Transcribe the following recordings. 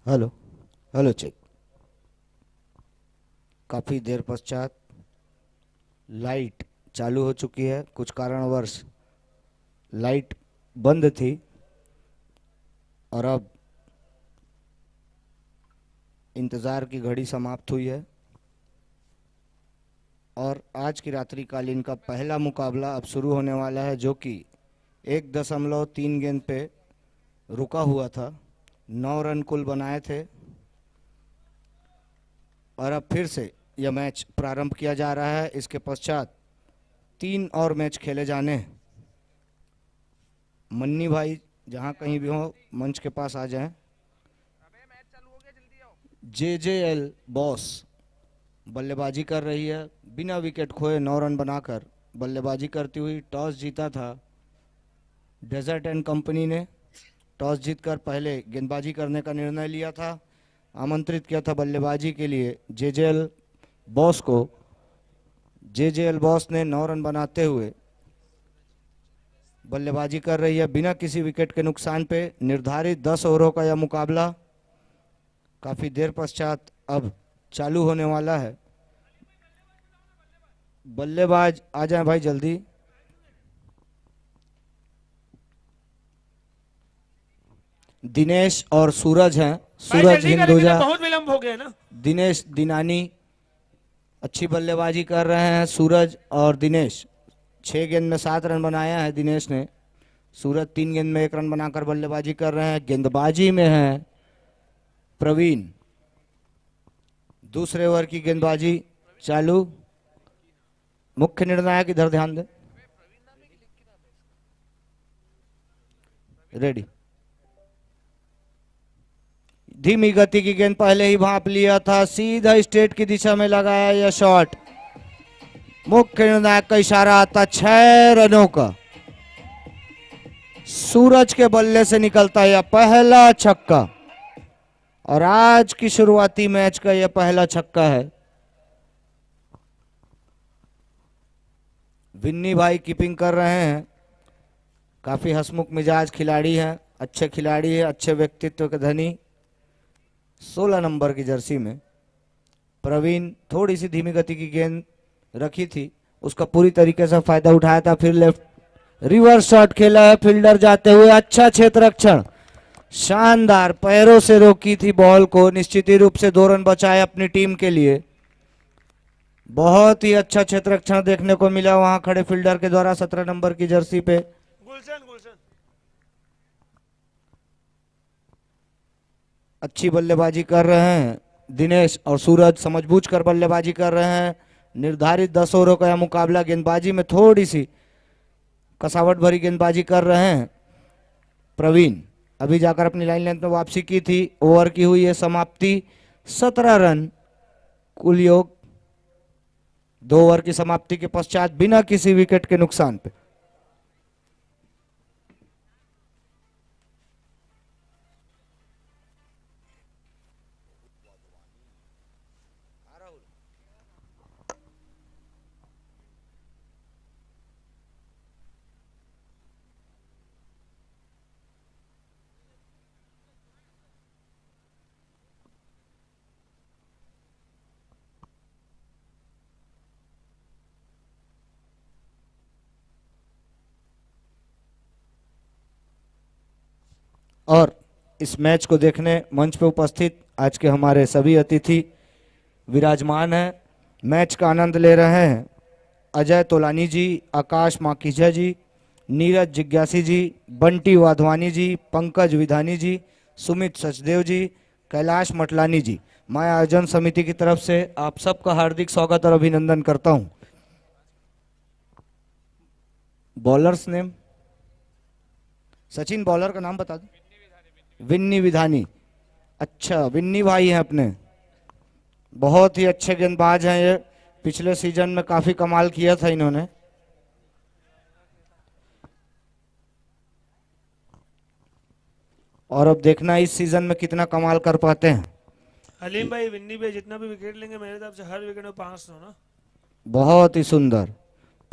Hello. Hello check. काफ़ी देर पश्चात light चालू हो चुकी है। कुछ कारणवश लाइट बंद थी और अब इंतज़ार की घड़ी समाप्त हुई है और आज की रात्रिकालीन का पहला मुकाबला अब शुरू होने वाला है, जो कि 1.3 गेंद पे रुका हुआ था। 9 रन कुल बनाए थे और अब फिर से यह मैच प्रारंभ किया जा रहा है। इसके पश्चात 3 और मैच खेले जाने हैं। मन्नी भाई जहां कहीं भी हो मंच के पास आ जाएं। जेजेएल बॉस बल्लेबाजी कर रही है। बिना विकेट खोए 9 रन बनाकर बल्लेबाजी करती हुई टॉस जीता था डेजर्ट एंड कंपनी ने। टॉस जीतकर पहले गेंदबाजी करने का निर्णय लिया था। आमंत्रित किया था बल्लेबाजी के लिए जेजेएल बॉस को। जेजेएल बॉस ने 9 रन बनाते हुए बल्लेबाजी कर रही है बिना किसी विकेट के नुकसान पे। निर्धारित 10 ओवरों का यह मुकाबला काफ़ी देर पश्चात अब चालू होने वाला है। बल्लेबाज आ जाएं भाई जल्दी। दिनेश और सूरज हैं। सूरज हिंदुजा, बहुत विलंब हो गया ना। दिनेश दिनानी अच्छी बल्लेबाजी कर रहे हैं। सूरज और दिनेश 6 गेंद में 7 रन बनाया है दिनेश ने। सूरज 3 गेंद में 1 रन बनाकर बल्लेबाजी कर रहे हैं। गेंदबाजी में है प्रवीण। दूसरे ओवर की गेंदबाजी चालू। मुख्य निर्णायक इधर ध्यान दें। रेडी। धीमी गति की गेंद पहले ही भांप लिया था, सीधा स्ट्रेट की दिशा में लगाया यह शॉट। मुख्य निर्णायक का इशारा आता 6 रनों का। सूरज के बल्ले से निकलता यह पहला छक्का और आज की शुरुआती मैच का यह पहला छक्का है। विन्नी भाई कीपिंग कर रहे हैं। काफी हंसमुख मिजाज खिलाड़ी हैं, अच्छे खिलाड़ी है, अच्छे व्यक्तित्व के धनी। 16 नंबर की जर्सी में प्रवीण थोड़ी सी धीमी गति की गेंद रखी थी, उसका पूरी तरीके से फायदा उठाया था। फिर लेफ्ट रिवर्स शॉट खेला है, फील्डर जाते हुए अच्छा क्षेत्र रक्षण, शानदार पैरों से रोकी थी बॉल को। निश्चित ही रूप से 2 रन बचाए अपनी टीम के लिए। बहुत ही अच्छा क्षेत्र रक्षण देखने को मिला वहां खड़े फील्डर के द्वारा 17 नंबर की जर्सी पे। गुलशन अच्छी बल्लेबाजी कर रहे हैं दिनेश और सूरज, समझबूझ कर बल्लेबाजी कर रहे हैं। निर्धारित 10 ओवरों का यह मुकाबला। गेंदबाजी में थोड़ी सी कसावट भरी गेंदबाजी कर रहे हैं प्रवीण। अभी जाकर अपनी लाइन लेंथ में वापसी की थी। ओवर की हुई है समाप्ति। 17 रन कुल योग। 2 ओवर की समाप्ति के पश्चात बिना किसी विकेट के नुकसान पे। और इस मैच को देखने मंच पे उपस्थित आज के हमारे सभी अतिथि विराजमान हैं, मैच का आनंद ले रहे हैं। अजय तोलानी जी, आकाश माखीजा जी, नीरज जिज्ञासी जी, बंटी वाधवानी जी, पंकज विधानी जी, सुमित सचदेव जी, कैलाश मटलानी जी, मैं आयोजन समिति की तरफ से आप सबका हार्दिक स्वागत और अभिनंदन करता हूं। बॉलर्स नेम सचिन, बॉलर का नाम बता दो। विन्नी विधानी। अच्छा, विन्नी भाई हैं अपने, बहुत ही अच्छे गेंदबाज हैं ये। पिछले सीजन में काफी कमाल किया था इन्होंने। और अब देखना इस सीजन में कितना कमाल कर पाते हैं। हलीम भाई, विन्नी भाई जितना भी विकेट लेंगे मेरे तरफ से हर विकेट में 500 ना। बहुत ही सुंदर।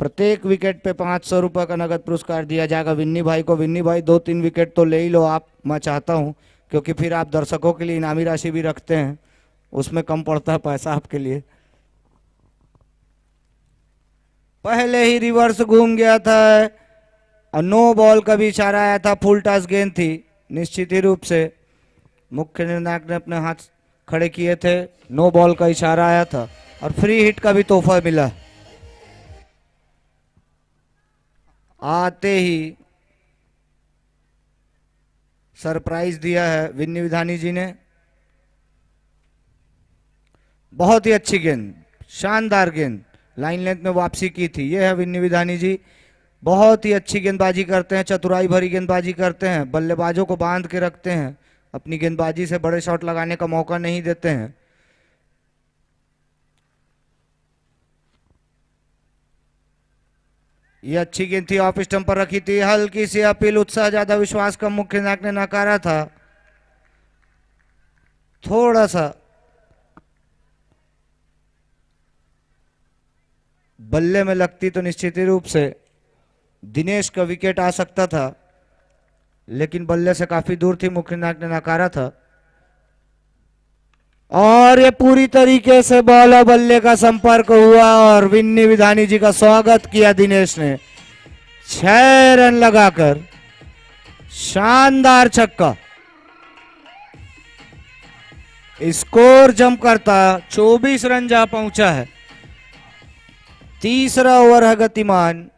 प्रत्येक विकेट पे 500 रुपए का नगद पुरस्कार दिया जाएगा विन्नी भाई को। विन्नी भाई 2-3 विकेट तो ले ही लो आप। मैं चाहता हूं क्योंकि फिर आप दर्शकों के लिए इनामी राशि भी रखते हैं, उसमें कम पड़ता है पैसा आपके लिए। पहले ही रिवर्स घूम गया था और नो बॉल का भी इशारा आया था, फुल टॉस गेंद थी। निश्चित ही रूप से मुख्य निर्णायक ने अपने हाथ खड़े किए थे, नो बॉल का इशारा आया था और फ्री हिट का भी तोहफा मिला। आते ही सरप्राइज दिया है विन्नी विधानी जी ने। बहुत ही अच्छी गेंद, शानदार गेंद, लाइन लेंथ में वापसी की थी। यह है विन्नी विधानी जी, बहुत ही अच्छी गेंदबाजी करते हैं, चतुराई भरी गेंदबाजी करते हैं, बल्लेबाजों को बांध के रखते हैं, अपनी गेंदबाजी से बड़े शॉट लगाने का मौका नहीं देते हैं। ये अच्छी गेंद थी, ऑफ स्टंप पर रखी थी, हल्की सी अपील, उत्साह ज्यादा विश्वास कम, मुख्य नायक ने नकारा था। थोड़ा सा बल्ले में लगती तो निश्चित ही रूप से दिनेश का विकेट आ सकता था, लेकिन बल्ले से काफी दूर थी, मुख्य नायक ने नकारा था। और ये पूरी तरीके से बॉल और बल्ले का संपर्क हुआ और विन्नी विधानी जी का स्वागत किया दिनेश ने 6 रन लगाकर। शानदार छक्का, स्कोर जम करता 24 रन जा पहुंचा है। तीसरा ओवर है गतिमान,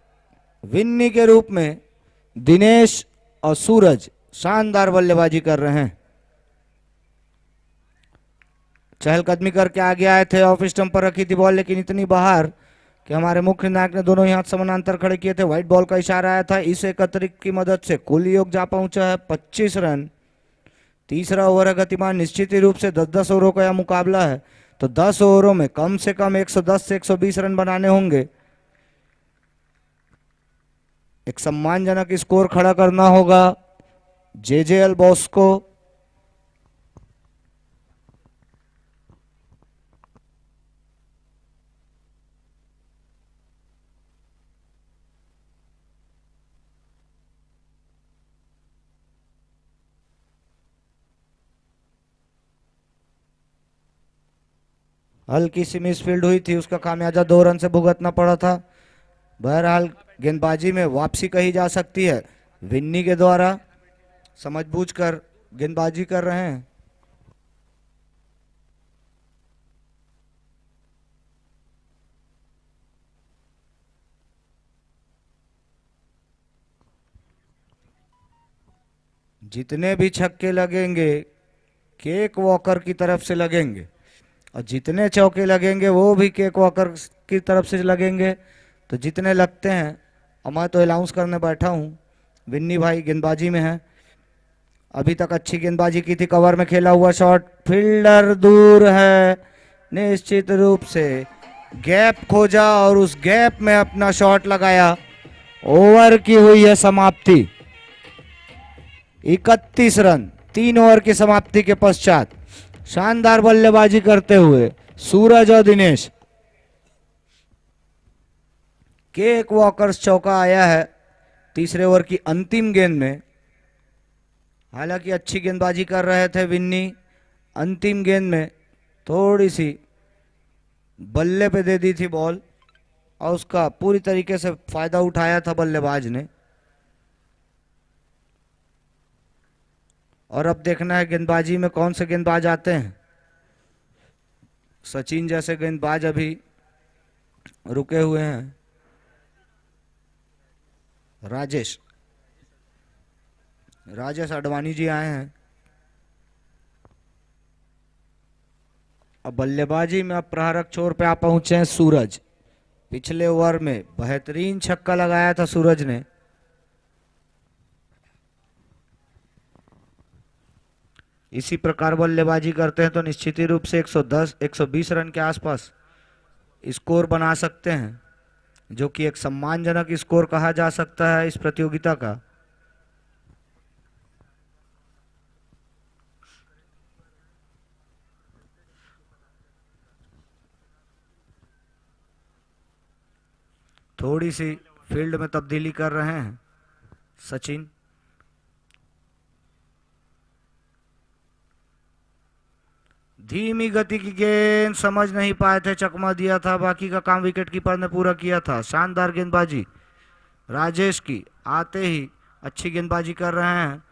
विन्नी के रूप में दिनेश और सूरज शानदार बल्लेबाजी कर रहे हैं। चहलकदमी करके आगे आए थे, ऑफ स्टंप पर रखी थी बॉल, लेकिन इतनी बाहर कि हमारे मुख्य नायक ने दोनों ही हाथ समानांतर खड़े किए थे। व्हाइट बॉल का इशारा आया था, इस एक अतिरिक्त की मदद से कुल योग जा पहुंचा है 25 रन। तीसरा ओवर है गतिमान, निश्चित ही रूप से 10-10 ओवरों का यह मुकाबला है, तो 10 ओवरों में कम से कम 110 से 120 रन बनाने होंगे। एक सम्मानजनक स्कोर खड़ा करना होगा जेजेएल बॉस को। हल्की सी मिसफील्ड हुई थी, उसका खामियाजा 2 रन से भुगतना पड़ा था। बहरहाल गेंदबाजी में वापसी कही जा सकती है, विन्नी के द्वारा समझबूझकर गेंदबाजी कर रहे हैं। जितने भी छक्के लगेंगे केक वॉकर की तरफ से लगेंगे और जितने चौके लगेंगे वो भी केक वॉकर की तरफ से लगेंगे। तो जितने लगते हैं, और मैं तो अनाउंस करने बैठा हूं, विन्नी भाई गेंदबाजी में है, अभी तक अच्छी गेंदबाजी की थी, कवर में खेला हुआ शॉट, फील्डर दूर है, निश्चित रूप से गैप खोजा और उस गैप में अपना शॉट लगाया। ओवर की हुई है समाप्ति, 31 रन 3 ओवर की समाप्ति के पश्चात। शानदार बल्लेबाजी करते हुए सूरज और दिनेश। केक वॉकर्स चौका आया है तीसरे ओवर की अंतिम गेंद में। हालांकि अच्छी गेंदबाजी कर रहे थे विन्नी, अंतिम गेंद में थोड़ी सी बल्ले पे दे दी थी बॉल और उसका पूरी तरीके से फायदा उठाया था बल्लेबाज ने। और अब देखना है गेंदबाजी में कौन से गेंदबाज आते हैं। सचिन जैसे गेंदबाज अभी रुके हुए हैं। राजेश अडवाणी जी आए हैं। अब बल्लेबाजी में अब प्रहारक छोर पे आ पहुंचे हैं सूरज। पिछले ओवर में बेहतरीन छक्का लगाया था सूरज ने। इसी प्रकार बल्लेबाजी करते हैं तो निश्चित ही रूप से 110-120 रन के आसपास स्कोर बना सकते हैं, जो कि एक सम्मानजनक स्कोर कहा जा सकता है इस प्रतियोगिता का। थोड़ी सी फील्ड में तब्दीली कर रहे हैं सचिन। धीमी गति की गेंद, समझ नहीं पाए थे, चकमा दिया था, बाकी का काम विकेट कीपर ने पूरा किया था। शानदार गेंदबाजी राजेश की, आते ही अच्छी गेंदबाजी कर रहे हैं।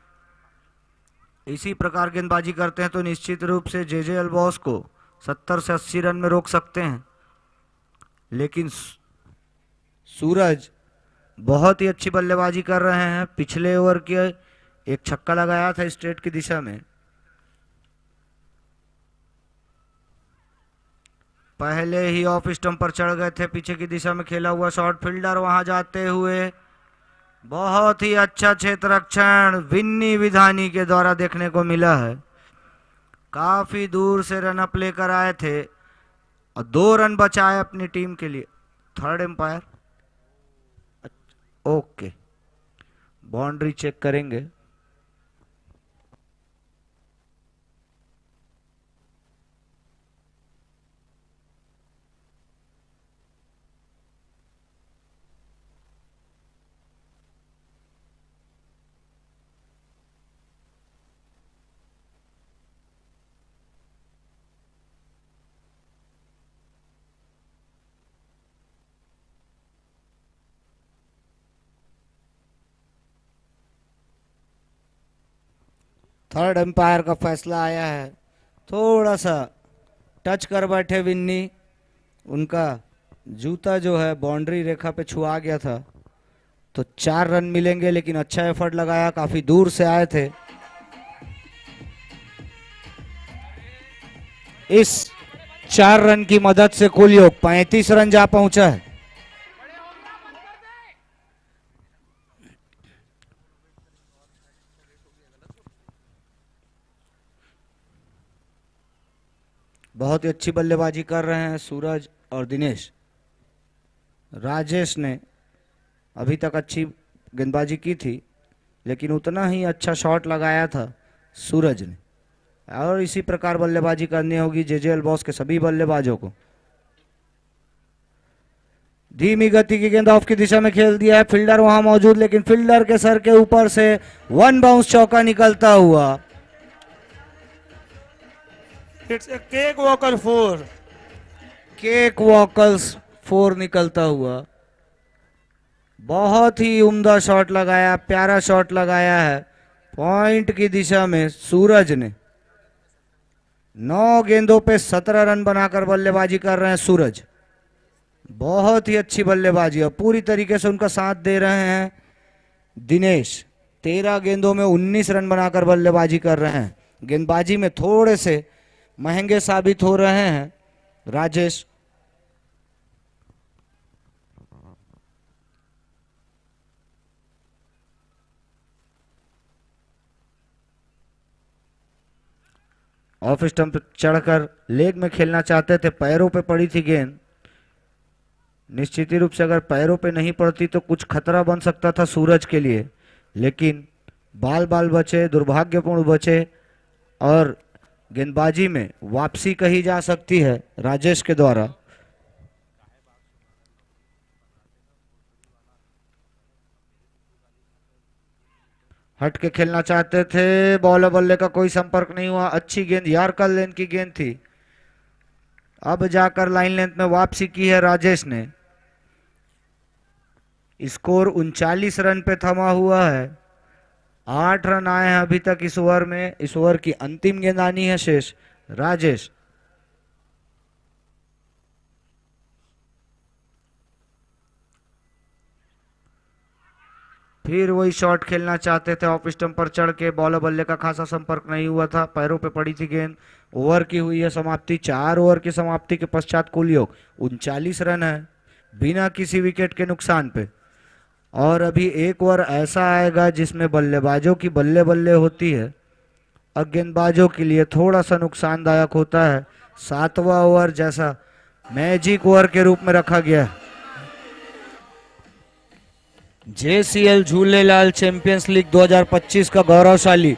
इसी प्रकार गेंदबाजी करते हैं तो निश्चित रूप से जे अल्बॉस को 70 से 80 रन में रोक सकते हैं। लेकिन सूरज बहुत ही अच्छी बल्लेबाजी कर रहे हैं। पिछले ओवर के एक छक्का लगाया था स्ट्रेट की दिशा में। पहले ही ऑफ स्टंप पर चढ़ गए थे, पीछे की दिशा में खेला हुआ शॉट, फील्डर वहां जाते हुए बहुत ही अच्छा क्षेत्र रक्षण विन्नी विधानी के द्वारा देखने को मिला है। काफी दूर से रन अप लेकर आए थे और 2 रन बचाए अपनी टीम के लिए। Third umpire okay, boundary check करेंगे। थर्ड एम्पायर का फैसला आया है। थोड़ा सा टच कर बैठे विन्नी, उनका जूता जो है बाउंड्री रेखा पे छुआ गया था, तो 4 रन मिलेंगे। लेकिन अच्छा एफर्ट लगाया, काफी दूर से आए थे। इस 4 रन की मदद से कुल योग 35 रन जा पहुंचा है। बहुत ही अच्छी बल्लेबाजी कर रहे हैं सूरज और दिनेश। राजेश ने अभी तक अच्छी गेंदबाजी की थी, लेकिन उतना ही अच्छा शॉट लगाया था सूरज ने। और इसी प्रकार बल्लेबाजी करनी होगी जे अल्बॉस के सभी बल्लेबाजों को। धीमी गति की गेंद ऑफ की दिशा में खेल दिया है, फील्डर वहां मौजूद, लेकिन फील्डर के सर के ऊपर से 1 बाउंस चौका निकलता हुआ। It's a cake walker 4। Cake walkers 4 निकलता हुआ। बहुत ही उम्दा शॉट लगाया, प्यारा शॉट लगाया है पॉइंट की दिशा में। सूरज ने 9 गेंदों पे 17 रन बनाकर बल्लेबाजी कर रहे हैं सूरज। बहुत ही अच्छी बल्लेबाजी और पूरी तरीके से उनका साथ दे रहे हैं दिनेश। 13 गेंदों में 19 रन बनाकर बल्लेबाजी कर रहे हैं। गेंदबाजी में थोड़े से महंगे साबित हो रहे हैं राजेश। ऑफ स्टंप चढ़कर लेग में खेलना चाहते थे, पैरों पे पड़ी थी गेंद। निश्चित ही रूप से अगर पैरों पे नहीं पड़ती तो कुछ खतरा बन सकता था सूरज के लिए, लेकिन बाल बाल बचे, दुर्भाग्यपूर्ण बचे और गेंदबाजी में वापसी कही जा सकती है राजेश के द्वारा। हट के खेलना चाहते थे, बॉल बल्ले का कोई संपर्क नहीं हुआ। अच्छी गेंद, यार्कर लेंथ की गेंद थी। अब जाकर लाइन लेंथ में वापसी की है राजेश ने। स्कोर 39 रन पे थमा हुआ है। 8 रन आए हैं अभी तक इस ओवर में। इस ओवर की अंतिम गेंद आनी है शेष। राजेश फिर वही शॉट खेलना चाहते थे, ऑफ स्टंप पर चढ़ के। बॉल बल्ले का खासा संपर्क नहीं हुआ था, पैरों पे पड़ी थी गेंद। ओवर की हुई है समाप्ति। 4 ओवर की समाप्ति के पश्चात कुल योग 39 रन है बिना किसी विकेट के नुकसान पे। और अभी एक ओवर ऐसा आएगा जिसमें बल्लेबाजों की बल्ले बल्ले होती है और गेंदबाजों के लिए थोड़ा सा नुकसानदायक होता है। 7वां ओवर जैसा मैजिक ओवर के रूप में रखा गया है। जेसीएल झूलेलाल चैंपियंस लीग 2025 का गौरवशाली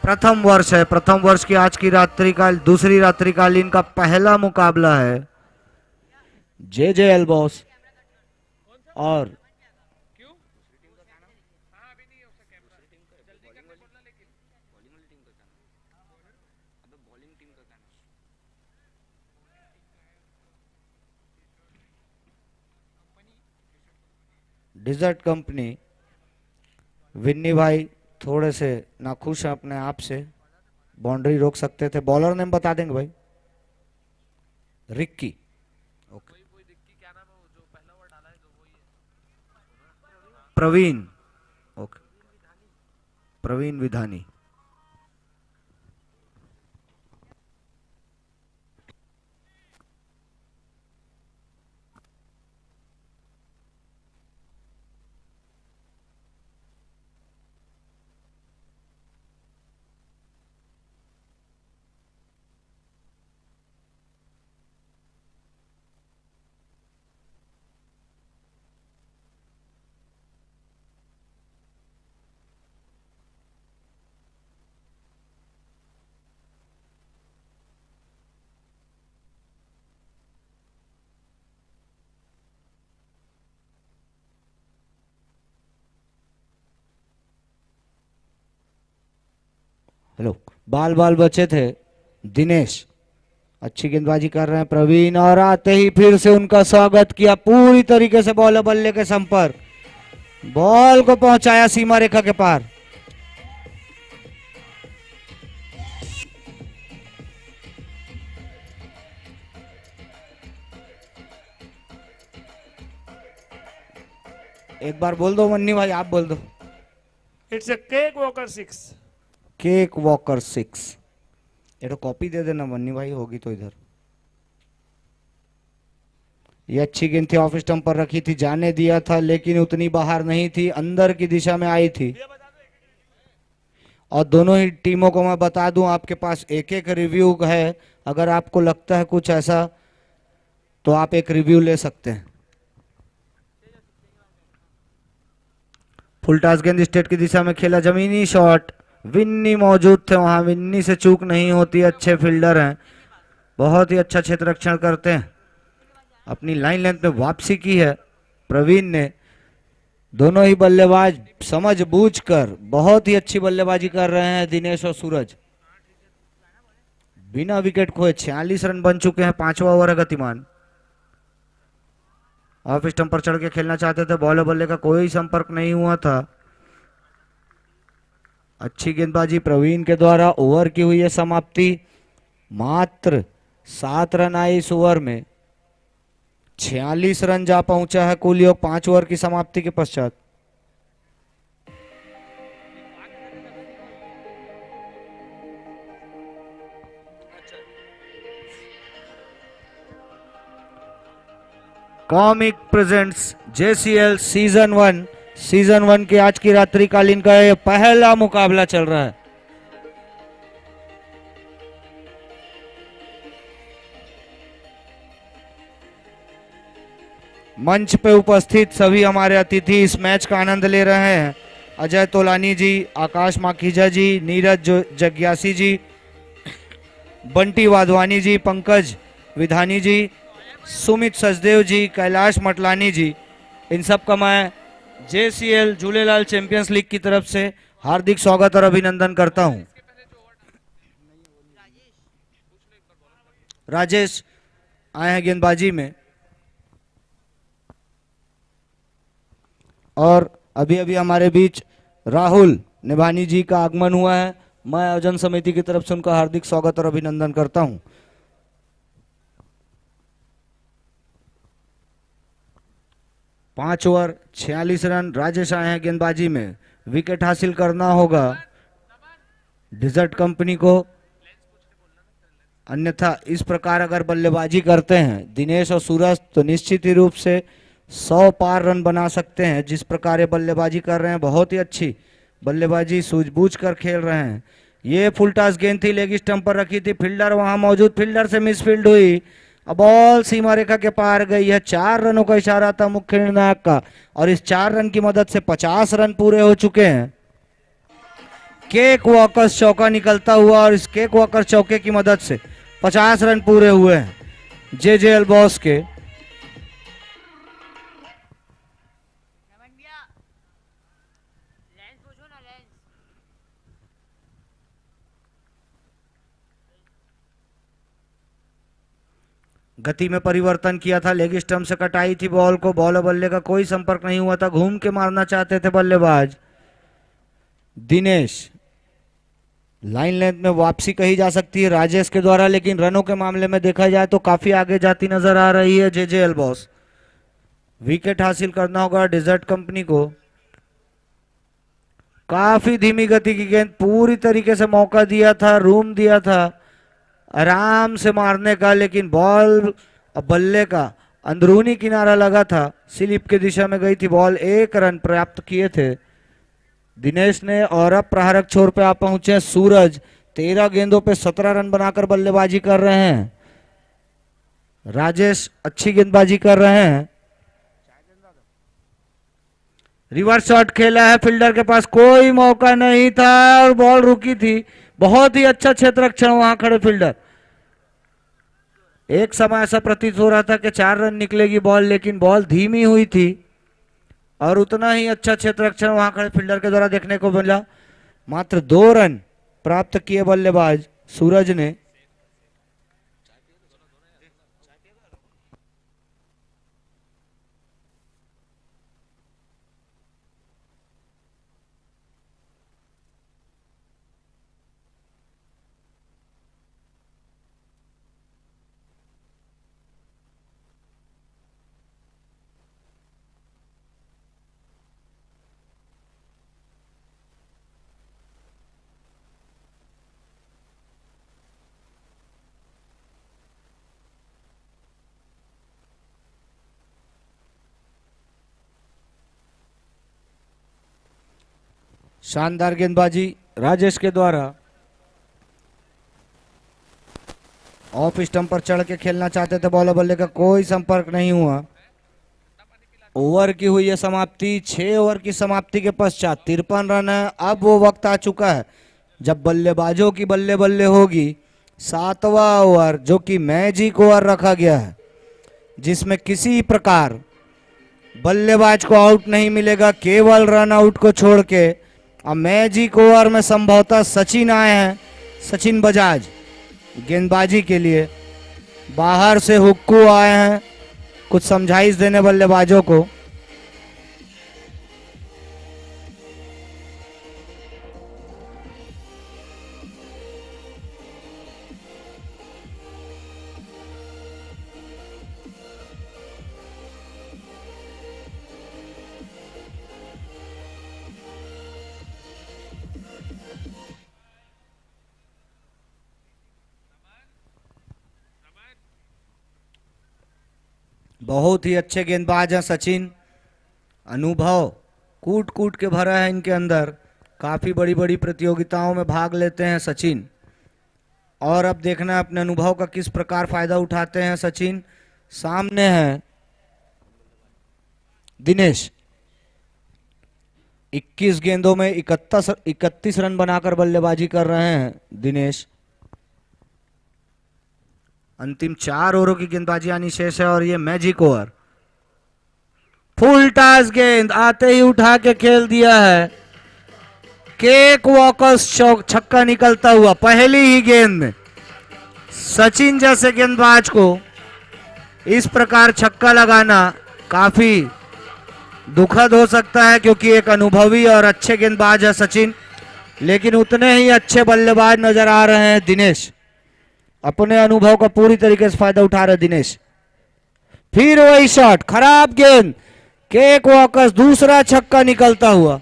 प्रथम वर्ष है। प्रथम वर्ष की आज की रात्रिकाल, दूसरी रात्रिकालीन का पहला मुकाबला है जे एल्बॉस और डिजर्ट कंपनी, विन्नी भाई थोड़े से नाखुश हैं अपने आप से, बाउंड्री रोक सकते थे। बॉलर नेम बता देंगे भाई? Ricky. Okay. Praveen. Okay, Praveen Vidhani. Hello, बाल बाल बचे थे। दिनेश अच्छी गेंदबाजी कर रहे हैं। प्रवीण, और आते ही फिर से उनका स्वागत किया पूरी तरीके से, बॉल बल्ले के संपर्क, बॉल को पहुंचाया सीमा रेखा के पार। एक बार बोल दो मन्नी भाई, आप बोल दो। It's a cake walker 6। Cake walker 6। ये तो कॉपी दे देना मन्नी भाई, होगी तो इधर। ये अच्छी गेंद थी, ऑफ स्टंप पर रखी थी, जाने दिया था, लेकिन उतनी बाहर नहीं थी, अंदर की दिशा में आई थी। और दोनों ही टीमों को मैं बता दूं, आपके पास एक एक रिव्यू है। अगर आपको लगता है कुछ ऐसा तो आप एक रिव्यू ले सकते हैं। फुल टॉस गेंद स्टेट की दिशा में खेला, जमीनी शॉट, विन्नी मौजूद थे वहां, विन्नी से चूक नहीं होती, अच्छे फील्डर हैं, बहुत ही अच्छा क्षेत्र रक्षण करते हैं। अपनी लाइन लेंथ में वापसी की है प्रवीण ने। दोनों ही बल्लेबाज समझ बूझ कर बहुत ही अच्छी बल्लेबाजी कर रहे हैं, दिनेश और सूरज। बिना विकेट खोए 46 रन बन चुके हैं, 5वां ओवर है गतिमान। ऑफ स्टंप पर चढ़ के खेलना चाहते थे, बॉल बल्ले का कोई संपर्क नहीं हुआ था। अच्छी गेंदबाजी प्रवीण के द्वारा, ओवर की हुई है समाप्ति। मात्र 7 रन आए इस ओवर में, 46 रन जा पहुंचा है कुल योग 5 ओवर की समाप्ति के पश्चात। कॉमिक प्रेजेंट्स JCL सीजन 1 की आज की रात्रिकालीन का यह पहला मुकाबला चल रहा है। मंच पे उपस्थित सभी हमारे अतिथि इस मैच का आनंद ले रहे हैं। अजय तोलानी जी, आकाश माखीजा जी, नीरज जग्यासी जी, बंटी वाधवानी जी, पंकज विधानी जी, सुमित सचदेव जी, कैलाश मटलानी जी, इन सब का मैं JCL झूलेलाल चैंपियंस लीग की तरफ से हार्दिक स्वागत और अभिनंदन करता हूं। राजेश आए हैं गेंदबाजी में, और अभी अभी हमारे बीच राहुल निभानी जी का आगमन हुआ है। मैं आयोजन समिति की तरफ से उनका हार्दिक स्वागत और अभिनंदन करता हूं। 5 ओवर 46 रन। राजेश आए हैं गेंदबाजी में, विकेट हासिल करना होगा डिजर्ट कंपनी को, अन्यथा इस प्रकार अगर बल्लेबाजी करते हैं दिनेश और सूरज तो निश्चित ही रूप से 100 पार रन बना सकते हैं। जिस प्रकार ये बल्लेबाजी कर रहे हैं, बहुत ही अच्छी बल्लेबाजी, सूझबूझ कर खेल रहे हैं। ये फुल टॉस गेंद थी, लेग स्टंप पर रखी थी, फील्डर वहां मौजूद, फील्डर से मिसफील्ड हुई, अब बॉल सीमा रेखा के पार गई है। 4 रनों का इशारा था मुख्य निर्णायक का, और इस 4 रन की मदद से 50 रन पूरे हो चुके हैं। केक वॉकर्स चौका निकलता हुआ, और इस केक वॉकर चौके की मदद से 50 रन पूरे हुए हैं JJL बॉस के। गति में परिवर्तन किया था, लेग स्टंप से कटाई थी बॉल को, बॉल और बल्ले का कोई संपर्क नहीं हुआ था, घूम के मारना चाहते थे बल्लेबाज दिनेश। लाइन लेंथ में वापसी कही जा सकती है राजेश के द्वारा, लेकिन रनों के मामले में देखा जाए तो काफी आगे जाती नजर आ रही है जेजे एल्बॉस। विकेट हासिल करना होगा डेजर्ट कंपनी को। काफी धीमी गति की गेंद, पूरी तरीके से मौका दिया था, रूम दिया था आराम से मारने का, लेकिन बॉल बल्ले का अंदरूनी किनारा लगा था, स्लिप की दिशा में गई थी बॉल। 1 रन प्राप्त किए थे दिनेश ने। और अब प्रहारक छोर पे आप पहुंचे सूरज, 13 गेंदों पे 17 रन बनाकर बल्लेबाजी कर रहे हैं। राजेश अच्छी गेंदबाजी कर रहे हैं। रिवर्स शॉट खेला है, फील्डर के पास कोई मौका नहीं था और बॉल रुकी थी। बहुत ही अच्छा क्षेत्र रक्षण वहां खड़े फील्डर। एक समय ऐसा प्रतीत हो रहा था कि 4 रन निकलेगी बॉल, लेकिन बॉल धीमी हुई थी और उतना ही अच्छा क्षेत्र रक्षण वहां खड़े फील्डर के द्वारा देखने को मिला। मात्र 2 रन प्राप्त किए बल्लेबाज सूरज ने। शानदार गेंदबाजी राजेश के द्वारा। ऑफ स्टंप पर चढ़ के खेलना चाहते थे, बॉल बल्ले का कोई संपर्क नहीं हुआ। ओवर की हुई है समाप्ति। 6 ओवर की समाप्ति के पश्चात 53 रन है। अब वो वक्त आ चुका है जब बल्लेबाजों की बल्ले बल्ले होगी। 7वां ओवर जो कि मैजिक ओवर रखा गया है, जिसमें किसी प्रकार बल्लेबाज को आउट नहीं मिलेगा, केवल रन आउट को छोड़ के। अब मैजिक ओवर में संभवतः सचिन आए हैं, सचिन बजाज गेंदबाजी के लिए। बाहर से हुक्कू आए हैं कुछ समझाइश देने बल्लेबाजों को। बहुत ही अच्छे गेंदबाज हैं सचिन। अनुभव कूट कूट के भरा है इनके अंदर। काफी बड़ी बड़ी प्रतियोगिताओं में भाग लेते हैं सचिन। और अब देखना है अपने अनुभव का किस प्रकार फायदा उठाते हैं सचिन। सामने है दिनेश। 21 गेंदों में 31 रन बनाकर बल्लेबाजी कर रहे हैं दिनेश। अंतिम 4 ओवरों की गेंदबाजी आनी शेष है और ये मैजिक ओवर। फुल टॉस गेंद आते ही उठा के खेल दिया है। केक वॉकर्स छक्का निकलता हुआ पहली ही गेंद में। सचिन जैसे गेंदबाज को इस प्रकार छक्का लगाना काफी दुखद हो सकता है, क्योंकि एक अनुभवी और अच्छे गेंदबाज है सचिन, लेकिन उतने ही अच्छे बल्लेबाज नजर आ रहे हैं दिनेश। अपने अनुभव का पूरी तरीके से फायदा उठा रहे दिनेश। फिर वही शॉट, खराब गेंद, केक वॉकर्स दूसरा छक्का निकलता हुआ।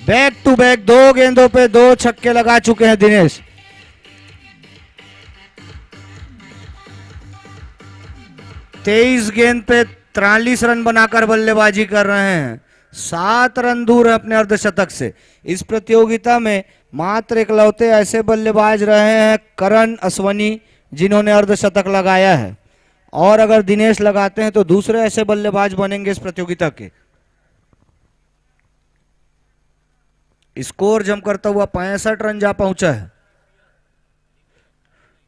बैक टू बैक 2 गेंदों पे 2 छक्के लगा चुके हैं दिनेश। तेईस गेंद पे 43 रन बनाकर बल्लेबाजी कर रहे हैं। 7 रन दूर है अपने अर्धशतक से। इस प्रतियोगिता में मात्र इकलौते ऐसे बल्लेबाज रहे हैं करण अश्वनी जिन्होंने अर्धशतक लगाया है, और अगर दिनेश लगाते हैं तो दूसरे ऐसे बल्लेबाज बनेंगे इस प्रतियोगिता के। स्कोर जम करता हुआ 65 रन जा पहुंचा है।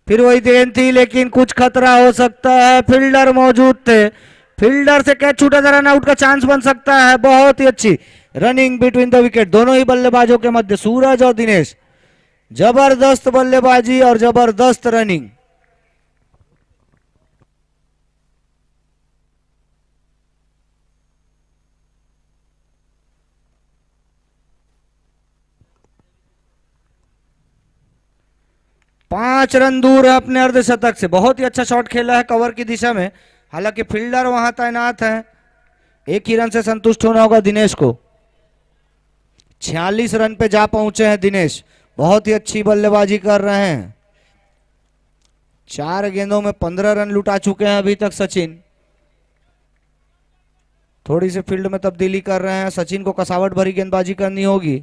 फिर वही गेंद थी, लेकिन कुछ खतरा हो सकता है। फील्डर मौजूद थे, फील्डर से कैच छूटा था, रन आउट का चांस बन सकता है। बहुत ही अच्छी रनिंग बिटवीन द विकेट दोनों ही बल्लेबाजों के मध्य, सूरज और दिनेश। जबरदस्त बल्लेबाजी और जबरदस्त रनिंग। 5 रन दूर है अपने अर्धशतक से। बहुत ही अच्छा शॉट खेला है कवर की दिशा में, हालांकि फील्डर वहां तैनात है। एक ही रन से संतुष्ट होना होगा दिनेश को। 46 रन पे जा पहुंचे हैं दिनेश, बहुत ही अच्छी बल्लेबाजी कर रहे हैं। 4 गेंदों में 15 रन लुटा चुके हैं अभी तक सचिन। थोड़ी सी फील्ड में तब्दीली कर रहे हैं, सचिन को कसावट भरी गेंदबाजी करनी होगी,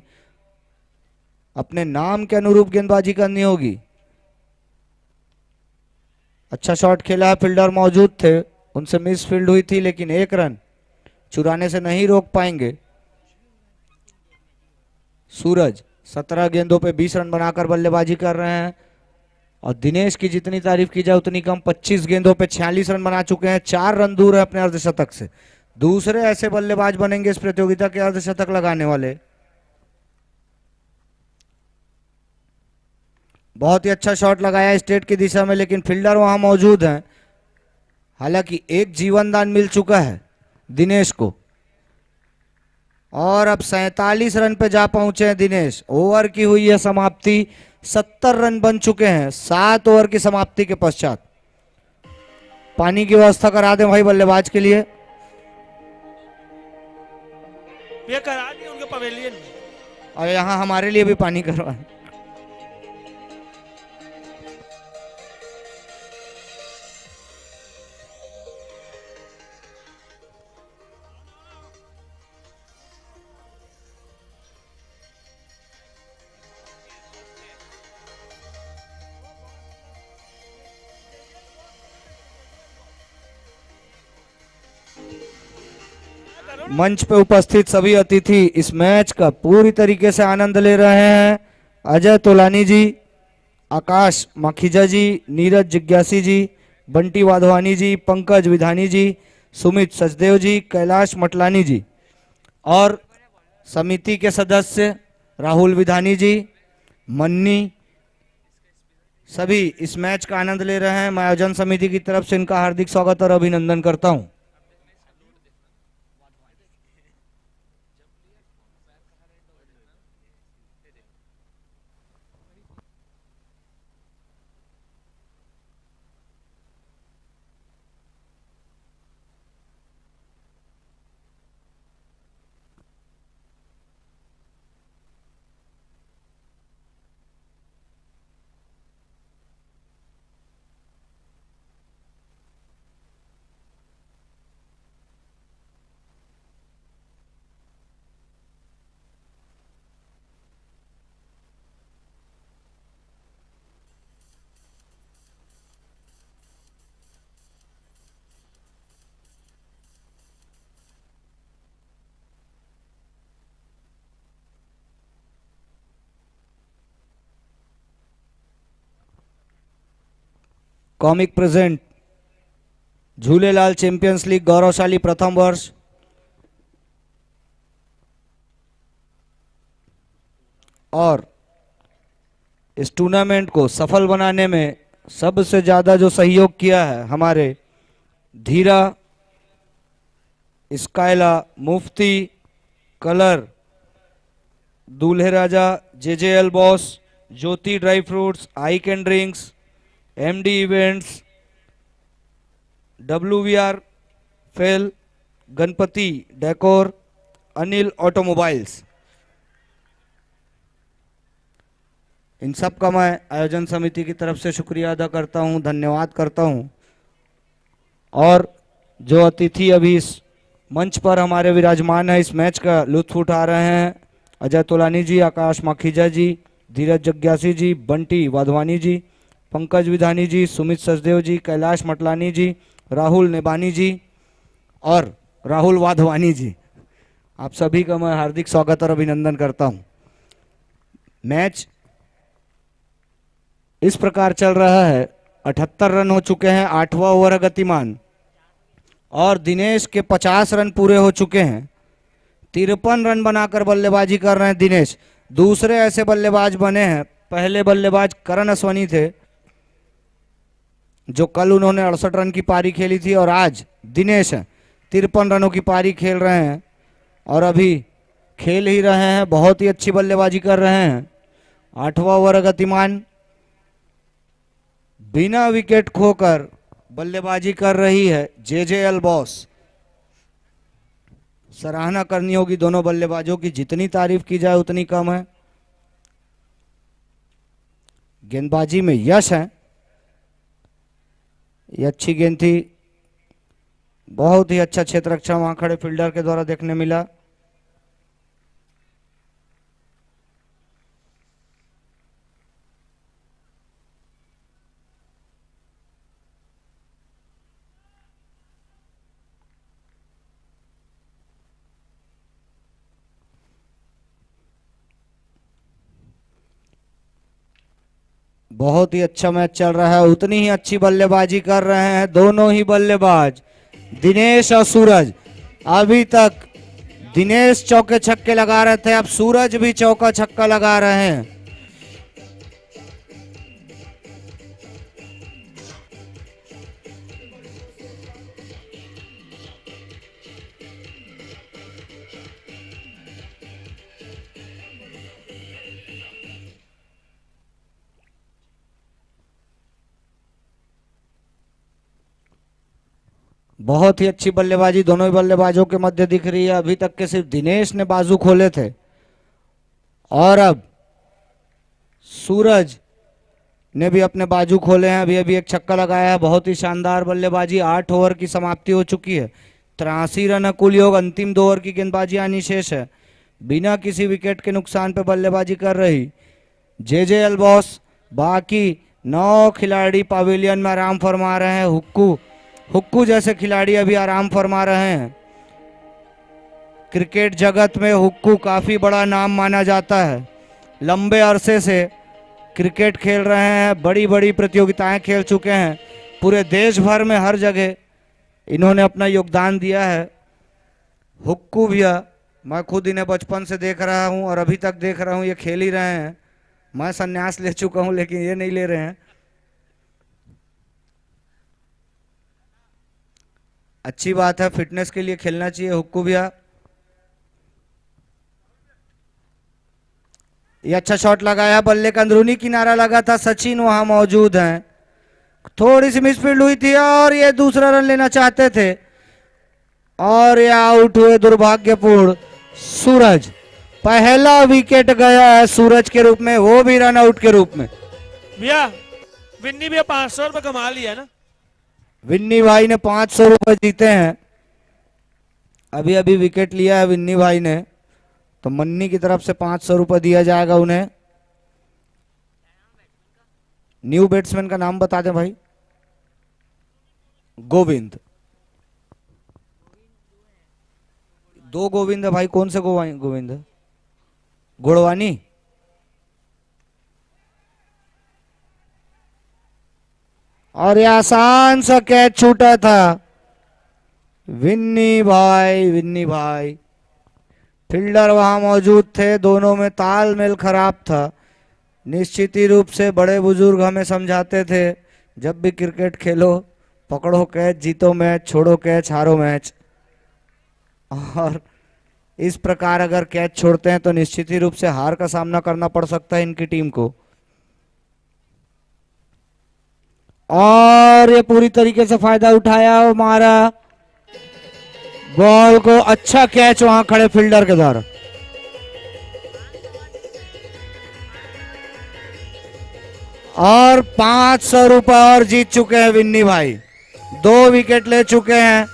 अपने नाम के अनुरूप गेंदबाजी करनी होगी। अच्छा शॉट खेला है, फील्डर मौजूद थे, उनसे मिस फील्ड हुई थी, लेकिन 1 रन चुराने से नहीं रोक पाएंगे। सूरज 17 गेंदों पे 20 रन बनाकर बल्लेबाजी कर रहे हैं, और दिनेश की जितनी तारीफ की जाए उतनी कम। 25 गेंदों पे 46 रन बना चुके हैं, 4 रन दूर है अपने अर्धशतक से। दूसरे ऐसे बल्लेबाज बनेंगे इस प्रतियोगिता के अर्धशतक लगाने वाले। बहुत ही अच्छा शॉट लगाया स्टेट की दिशा में, लेकिन फील्डर वहां मौजूद हैं। हालांकि एक जीवन दान मिल चुका है दिनेश को, और अब 47 रन पे जा पहुंचे हैं दिनेश। ओवर की हुई है समाप्ति, 70 रन बन चुके हैं 7 ओवर की समाप्ति के पश्चात। पानी की व्यवस्था करा दें भाई बल्लेबाज के लिए। ये करा दिया उनके पवेलियन में। और यहाँ हमारे लिए भी पानी करवाएं। मंच पे उपस्थित सभी अतिथि इस मैच का पूरी तरीके से आनंद ले रहे हैं। अजय तोलानी जी, आकाश माखीजा जी, नीरज जिज्ञासी जी, बंटी वाधवानी जी, पंकज विधानी जी, सुमित सचदेव जी, कैलाश मटलानी जी, और समिति के सदस्य राहुल विधानी जी, मन्नी, सभी इस मैच का आनंद ले रहे हैं। मैं आयोजन समिति की तरफ से इनका हार्दिक स्वागत और अभिनंदन करता हूं। Comic present Jhulelal champions league गौरवशाली प्रथम वर्ष और इस टूर्नामेंट को सफल बनाने में सबसे ज्यादा जो सहयोग किया है हमारे धीरा, Scylla, Mufti, colour, Dulhe Raja, JJL boss, Jyoti dry fruits, I can drinks, MD events, WVR fail, Ganpati decor, Anil automobiles, इन सब का मैं आयोजन समिति की तरफ से शुक्रिया अदा करता हूं, धन्यवाद करता हूं। और जो अतिथि अभी इस मंच पर हमारे विराजमान है, इस मैच का लुत्फ उठा रहे हैं, अजय तोलानी जी, आकाश माखीजा जी, धीरज जग्यासी जी, बंटी वाधवानी जी, पंकज विधानी जी, सुमित सचदेव जी, कैलाश मटलानी जी, राहुल नेबानी जी और राहुल वाधवानी जी, आप सभी का मैं हार्दिक स्वागत और अभिनंदन करता हूं। मैच इस प्रकार चल रहा है, 78 रन हो चुके हैं, 8वां ओवर है गतिमान, और दिनेश के 50 रन पूरे हो चुके हैं। 53 रन बनाकर बल्लेबाजी कर रहे हैं दिनेश। दूसरे ऐसे बल्लेबाज बने हैं, पहले बल्लेबाज करण असवनी थे जो कल उन्होंने 68 रन की पारी खेली थी, और आज दिनेश 53 रनों की पारी खेल रहे हैं और अभी खेल ही रहे हैं, बहुत ही अच्छी बल्लेबाजी कर रहे हैं। 8वां ओवर गतिमान, बिना विकेट खोकर बल्लेबाजी कर रही है जेजेएल बॉस। सराहना करनी होगी दोनों बल्लेबाजों की, जितनी तारीफ की जाए उतनी कम है। गेंदबाजी में यश है, ये अच्छी गेंद थी, बहुत ही अच्छा क्षेत्र रक्षण वहां खड़े फील्डर के द्वारा देखने मिला। बहुत ही अच्छा मैच चल रहा है, उतनी ही अच्छी बल्लेबाजी कर रहे हैं दोनों ही बल्लेबाज दिनेश और सूरज। अभी तक दिनेश चौके छक्के लगा रहे थे, अब सूरज भी चौका छक्का लगा रहे हैं। बहुत ही अच्छी बल्लेबाजी दोनों ही बल्लेबाजों के मध्य दिख रही है। अभी तक के सिर्फ दिनेश ने बाजू खोले थे और अब सूरज ने भी अपने बाजू खोले हैं। अभी अभी एक छक्का लगाया है, बहुत ही शानदार बल्लेबाजी। 8 ओवर की समाप्ति हो चुकी है, 83 रन कुल योग। अंतिम 2 ओवर की गेंदबाजी आनी शेष है। बिना किसी विकेट के नुकसान पे बल्लेबाजी कर रही जेजेएल बॉस। बाकी 9 खिलाड़ी पवेलियन में आराम फरमा रहे हैं। हुक्कू जैसे खिलाड़ी अभी आराम फरमा रहे हैं। क्रिकेट जगत में हुक्कू काफी बड़ा नाम माना जाता है, लंबे अरसे से क्रिकेट खेल रहे हैं, बड़ी बड़ी प्रतियोगिताएं खेल चुके हैं। पूरे देश भर में हर जगह इन्होंने अपना योगदान दिया है। हुक्कू भैया, मैं खुद इन्हें बचपन से देख रहा हूं और अभी तक देख रहा हूं, ये खेल ही रहे हैं। मैं संन्यास ले चुका हूं लेकिन ये नहीं ले रहे हैं। अच्छी बात है, फिटनेस के लिए खेलना चाहिए हुक्कू भैया। ये अच्छा शॉट लगाया, बल्ले का अंदरूनी किनारा लगा था, सचिन वहां मौजूद हैं। थोड़ी सी मिसफील्ड हुई थी और ये दूसरा रन लेना चाहते थे और ये आउट हुए दुर्भाग्यपूर्ण सूरज। पहला विकेट गया है सूरज के रूप में, वो भी रन आउट के रूप में। भैया विन्नी भैया 500 रुपये कमा लिया ना। विन्नी भाई ने 500 रुपए जीते हैं। अभी अभी विकेट लिया है विन्नी भाई ने, तो मन्नी की तरफ से 500 रुपए दिया जाएगा उन्हें। न्यू बैट्समैन का नाम बता दें भाई। गोविंद, 2 गोविंद है भाई, कौन से गोविंद है? गुड़वानी। और ये आसान सा कैच छूटा था। विन्नी भाई फील्डर वहां मौजूद थे, दोनों में तालमेल खराब था। निश्चित ही रूप से बड़े बुजुर्ग हमें समझाते थे, जब भी क्रिकेट खेलो पकड़ो कैच, जीतो मैच, छोड़ो कैच, हारो मैच। और इस प्रकार अगर कैच छोड़ते हैं तो निश्चित ही रूप से हार का सामना करना पड़ सकता है इनकी टीम को। और ये पूरी तरीके से फायदा उठाया और मारा बॉल को। अच्छा कैच वहां खड़े फील्डर के द्वारा। और 500 रुपए और जीत चुके हैं विन्नी भाई, 2 विकेट ले चुके हैं।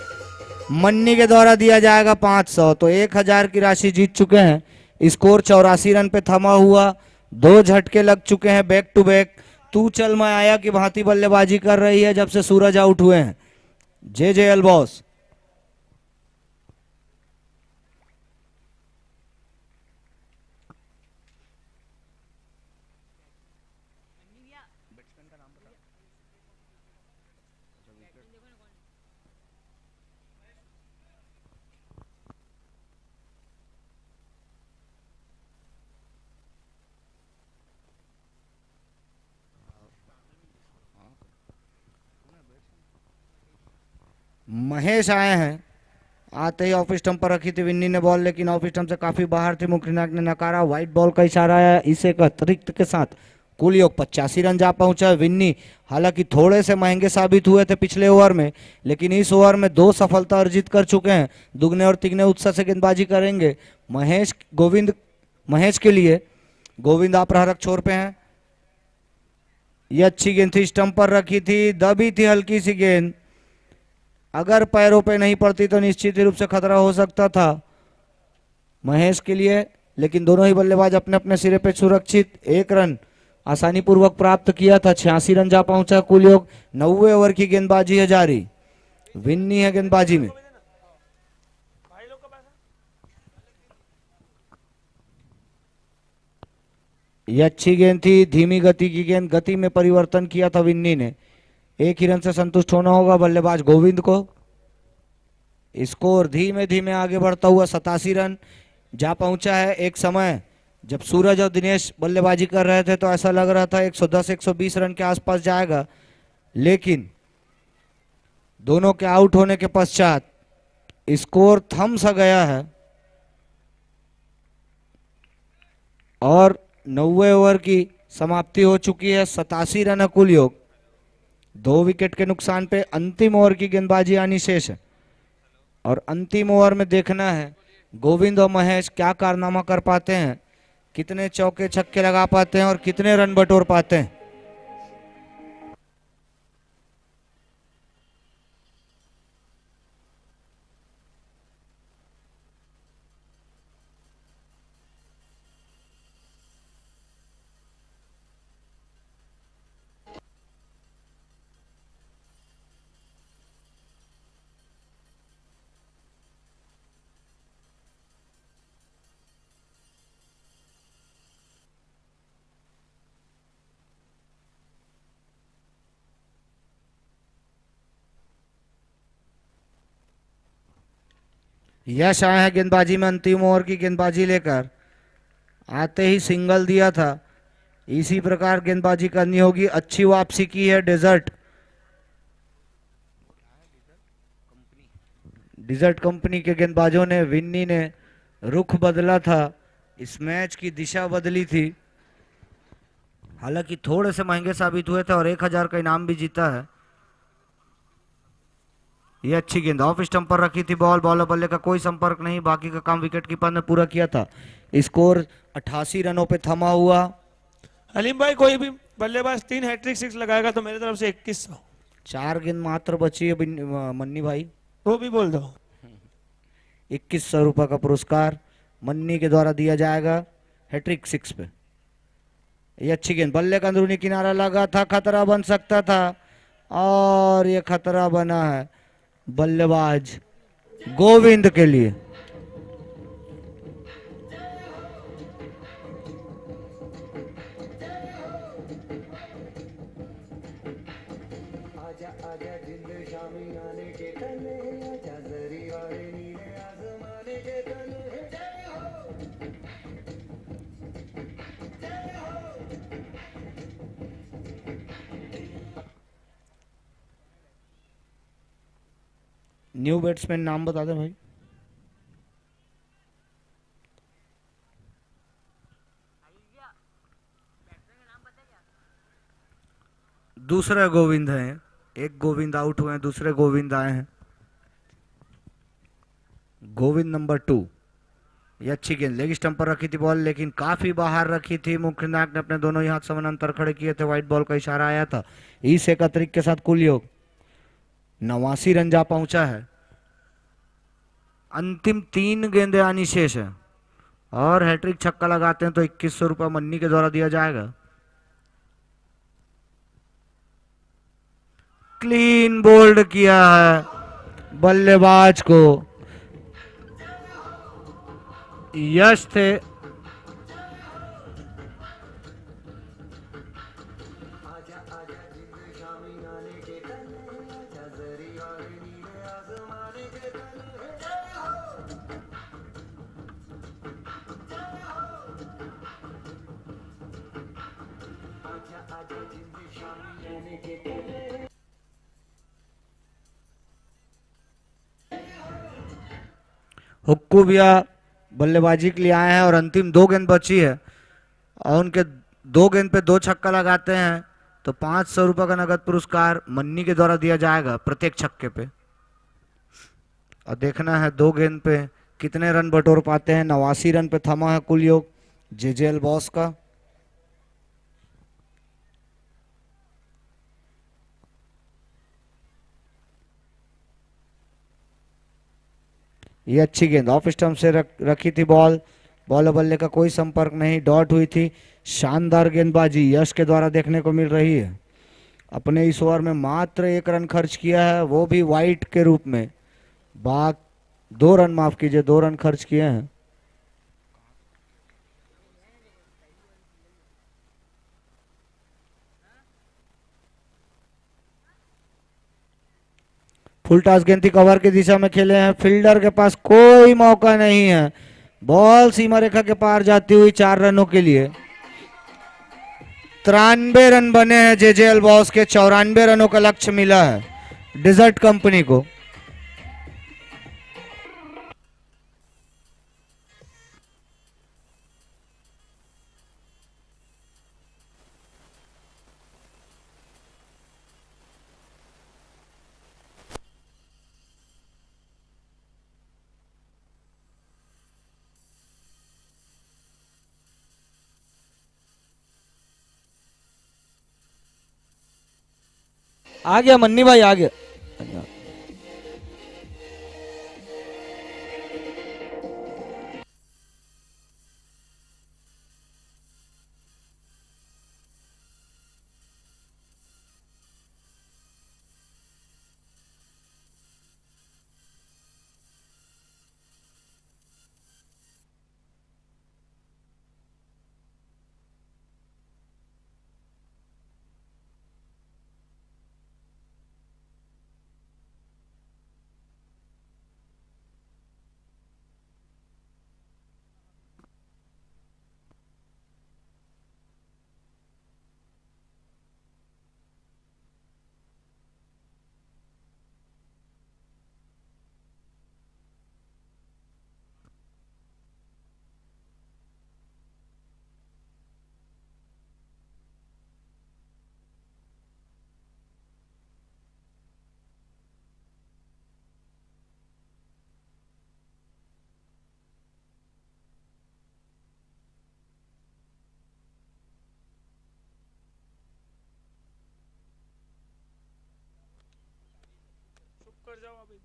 मन्नी के द्वारा दिया जाएगा 500, तो 1000 की राशि जीत चुके हैं। स्कोर 84 रन पे थमा हुआ, 2 झटके लग चुके हैं बैक टू बैक। तू चल मैं आया कि भांति बल्लेबाजी कर रही है जब से सूरज आउट हुए हैं जेजेएल बॉस। महेश आए हैं, आते ही ऑफ स्टंप पर रखी थी विन्नी ने बॉल, लेकिन ऑफ स्टंप से काफी बाहर थी। मुखरीनाग ने नकारा, व्हाइट बॉल का इशारा आया। इसे एक अतिरिक्त के साथ कुल योग 85 रन जा पहुंचा है। विन्नी हालांकि थोड़े से महंगे साबित हुए थे पिछले ओवर में, लेकिन इस ओवर में 2 सफलता अर्जित कर चुके हैं। दुगने और तिगने उत्साह से गेंदबाजी करेंगे महेश के लिए। गोविंद आप प्रहारक छोर पे हैं। ये अच्छी गेंद थी, स्टंप पर रखी थी, दबी थी हल्की सी गेंद, अगर पैरों पे नहीं पड़ती तो निश्चित रूप से खतरा हो सकता था महेश के लिए, लेकिन दोनों ही बल्लेबाज अपने अपने सिरे पे सुरक्षित। 1 रन आसानी पूर्वक प्राप्त किया था। 86 रन जा पहुंचा कुल योग। 90 ओवर की गेंदबाजी है जारी। विन्नी है गेंदबाजी में। भाई लोग का पैसा ये अच्छी गेंद थी, धीमी गति की गेंद, गति में परिवर्तन किया था विन्नी ने। 1 ही रन से संतुष्ट होना होगा बल्लेबाज गोविंद को। स्कोर धीमे धीमे आगे बढ़ता हुआ 87 रन जा पहुंचा है। एक समय जब सूरज और दिनेश बल्लेबाजी कर रहे थे तो ऐसा लग रहा था 110-120 रन के आसपास जाएगा, लेकिन दोनों के आउट होने के पश्चात स्कोर थम सा गया है और 90 ओवर की समाप्ति हो चुकी है। 87 रन है कुल योग। 2 विकेट के नुकसान पे अंतिम ओवर की गेंदबाजी आनी शेष है और अंतिम ओवर में देखना है गोविंद और महेश क्या कारनामा कर पाते हैं, कितने चौके छक्के लगा पाते हैं और कितने रन बटोर पाते हैं। यश आए हैं गेंदबाजी में अंतिम ओवर की गेंदबाजी लेकर। आते ही सिंगल दिया था, इसी प्रकार गेंदबाजी करनी होगी। अच्छी वापसी की है डिजर्ट कंपनी के गेंदबाजों ने। विन्नी ने रुख बदला था, इस मैच की दिशा बदली थी। हालांकि थोड़े से महंगे साबित हुए थे और 1000 का इनाम भी जीता है। ये अच्छी गेंद ऑफ स्टंप पर रखी थी बॉल, बॉलर बल्ले का कोई संपर्क नहीं, बाकी का काम विकेट कीपर ने पूरा किया था। स्कोर 88 रनों पे थमा हुआ। हलीम भाई कोई भी बल्लेबाज 3 हैट्रिक 6 लगाएगा तो मेरी तरफ से 2100। 4 गेंद मात्र बची है मन्नी भाई, वो भी बोल दो। 2100 रुपए का पुरस्कार मन्नी के द्वारा दिया जाएगा हैट्रिक 6 पे। ये अच्छी गेंद, बल्ले का अंदरूनी किनारा लगा था, खतरा बन सकता था और ये खतरा बना है बल्लेबाज गोविंद के लिए। न्यू बैट्समैन नाम बता दे भाई। दूसरे गोविंद हैं, एक गोविंद आउट हुए हैं, दूसरे गोविंद आए हैं। गोविंद नंबर 2। ये अच्छी गेंद, लेग स्टंप पर रखी थी बॉल, लेकिन काफी बाहर रखी थी। मुख्य नायक ने अपने दोनों ही हाथ समानांतर खड़े किए थे, व्हाइट बॉल का इशारा आया था। इस एक अतिरिक्त के साथ कुल योग 89 रन जा पहुंचा है। अंतिम 3 गेंदें आनी शेष है और हैट्रिक छक्का लगाते हैं तो 2100 रुपया मन्नी के द्वारा दिया जाएगा। क्लीन बोल्ड किया है बल्लेबाज को यश थे। हुक्कू भैया बल्लेबाजी के लिए आए हैं और अंतिम 2 गेंद बची है और उनके 2 गेंद पे 2 छक्का लगाते हैं तो 500 रुपए का नगद पुरस्कार मन्नी के द्वारा दिया जाएगा प्रत्येक छक्के पे। और देखना है 2 गेंद पे कितने रन बटोर पाते हैं। 89 रन पे थमा है कुल योग जेजेएल बॉस का। ये अच्छी गेंद ऑफ स्टंप से रखी थी बॉल, बॉल और बल्ले का कोई संपर्क नहीं, डॉट हुई थी। शानदार गेंदबाजी यश के द्वारा देखने को मिल रही है। अपने इस ओवर में मात्र 1 रन खर्च किया है, वो भी वाइट के रूप में। 2 रन, माफ कीजिए, 2 रन खर्च किए हैं। फुल टॉस गेंद थी, कवर की दिशा में खेले हैं, फील्डर के पास कोई मौका नहीं है। बॉल सीमा रेखा के पार जाती हुई 4 रनों के लिए। 93 रन बने हैं जेजेएल बॉस के। 94 रनों का लक्ष्य मिला है डिजर्ट कंपनी को। आ गया मन्नी भाई, आ गया। चुप कर जाओ अभी।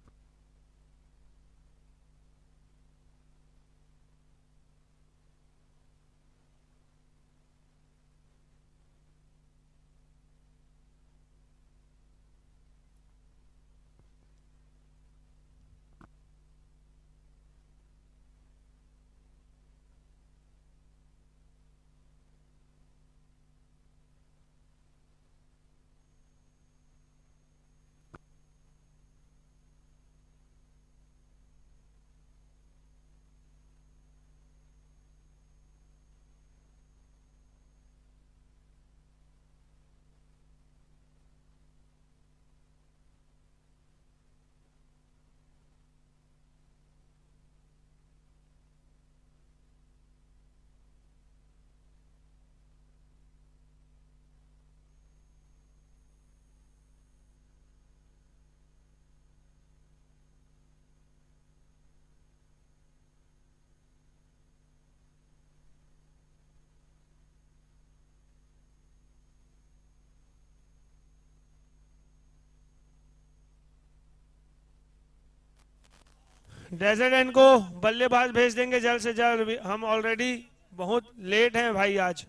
डेजर्ट एंड को बल्लेबाज भेज देंगे जल्द से जल्द। हम ऑलरेडी बहुत लेट हैं भाई आज।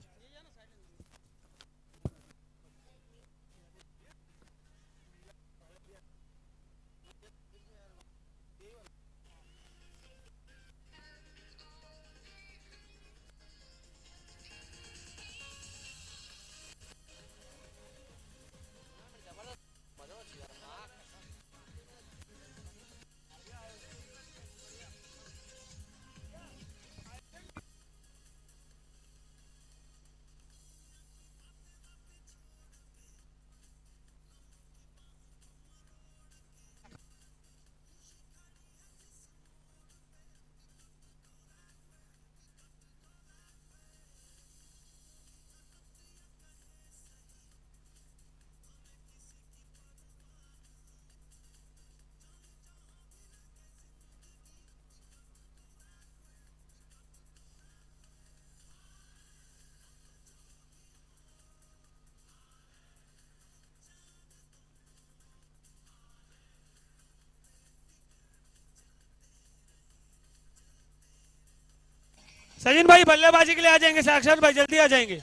सचिन भाई बल्लेबाजी के लिए आ जाएंगे, साक्षात भाई जल्दी आ जाएंगे।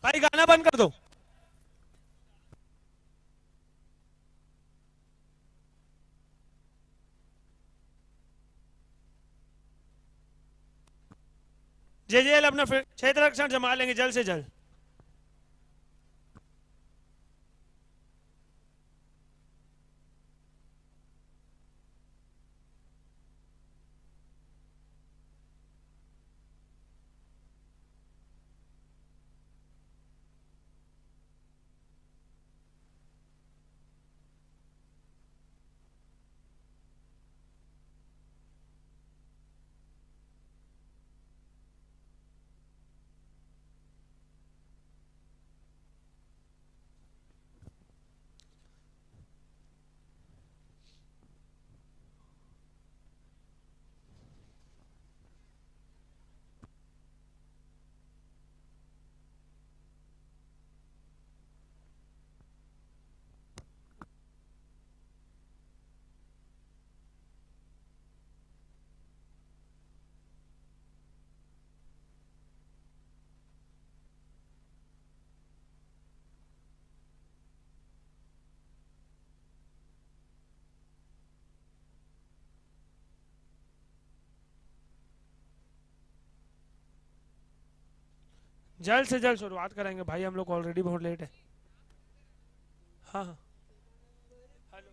भाई गाना बंद कर दो। जेजेएल अपना क्षेत्र रक्षण जमा लेंगे जल्द से जल्द। जल्द से जल्द शुरुआत करेंगे भाई, हम लोग ऑलरेडी बहुत लेट है। हाँ हाँ हेलो।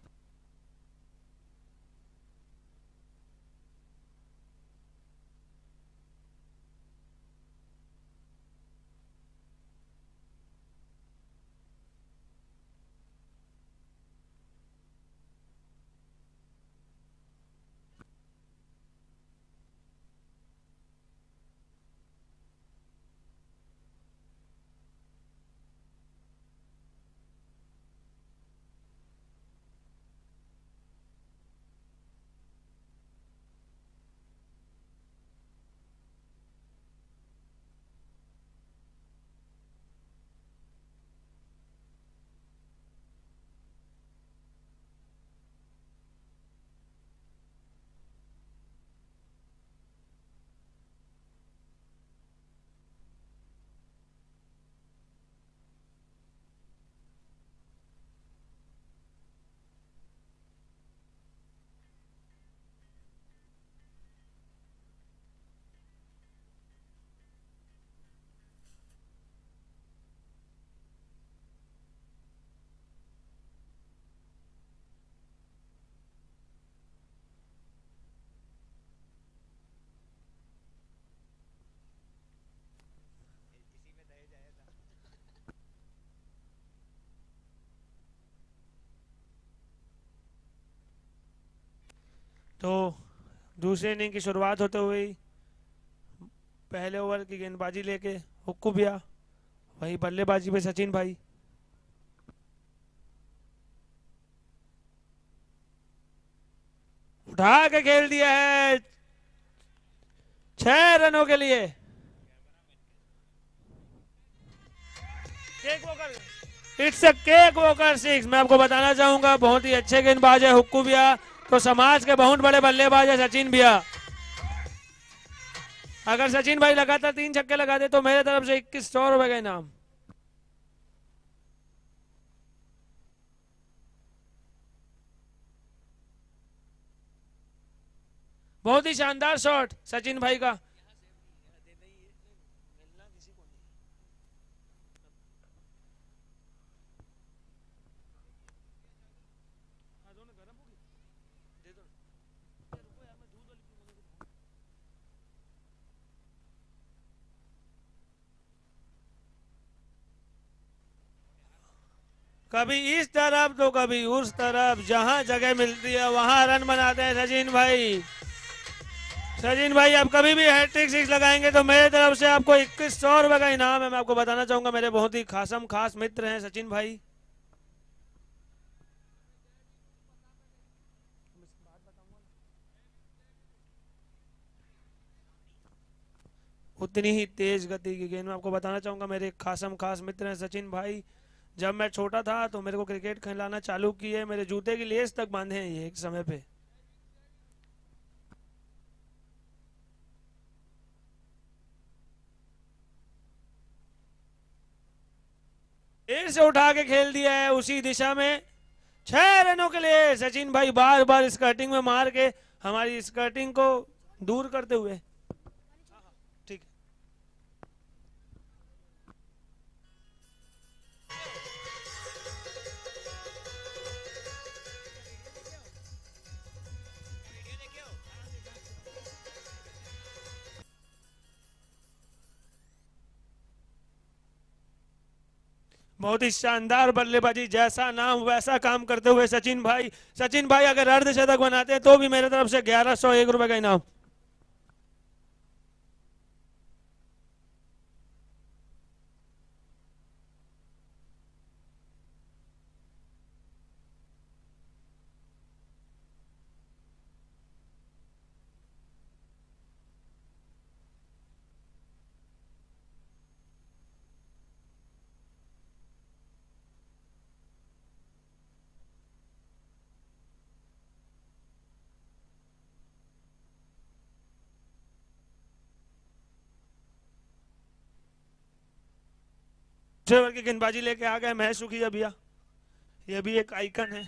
तो दूसरे इनिंग की शुरुआत होते हुए ही पहले ओवर की गेंदबाजी लेके हुक्कू भैया, वही बल्लेबाजी पे सचिन भाई। उठा के खेल दिया है 6 रनों के लिए। It's a cake walker 6। मैं आपको बताना चाहूंगा बहुत ही अच्छे गेंदबाज है हुक्कू भैया, तो समाज के बहुत बड़े बल्लेबाज है सचिन भैया। अगर सचिन भाई लगातार 3 छक्के लगा दे तो मेरे तरफ से 2100 रुपए का इनाम। बहुत ही शानदार शॉट सचिन भाई का। कभी इस तरफ तो कभी उस तरफ, जहां जगह मिलती है वहां रन बनाते हैं सचिन भाई। सचिन भाई आप कभी भी हैट्रिक 6 लगाएंगे तो मेरे तरफ से आपको 2100 रुपए का इनाम है। मैं आपको बताना चाहूंगा मेरे बहुत ही खास मित्र हैं सचिन भाई। उतनी ही तेज गति की गेंद। मैं आपको बताना चाहूंगा मेरे खास मित्र हैं सचिन भाई। जब मैं छोटा था तो मेरे को क्रिकेट खिलाना चालू किए, मेरे जूते की लेस तक बांधे हैं ये एक समय पे। फिर से उठा के खेल दिया है उसी दिशा में। 6 रनों के लिए सचिन भाई बार बार स्कर्टिंग में मार के हमारी स्कर्टिंग को दूर करते हुए। ठीक है। बहुत ही शानदार बल्लेबाजी, जैसा नाम वैसा काम करते हुए सचिन भाई। सचिन भाई अगर अर्धशतक बनाते हैं तो भी मेरे तरफ से 1101 रुपए का इनाम। दूसरे ओवर की गेंदबाजी लेके आ गए महेश सुखिया भैया। ये भी एक आइकन है।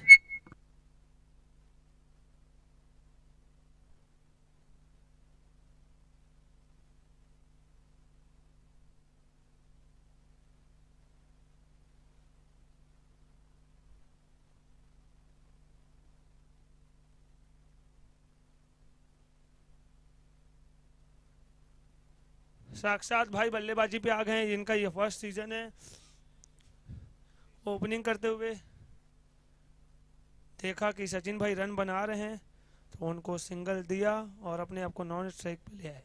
साक्षात भाई बल्लेबाजी पे आ गए हैं, जिनका ये फर्स्ट सीजन है। ओपनिंग करते हुए देखा कि सचिन भाई रन बना रहे हैं तो उनको सिंगल दिया और अपने आप को नॉन स्ट्राइक पे ले आए।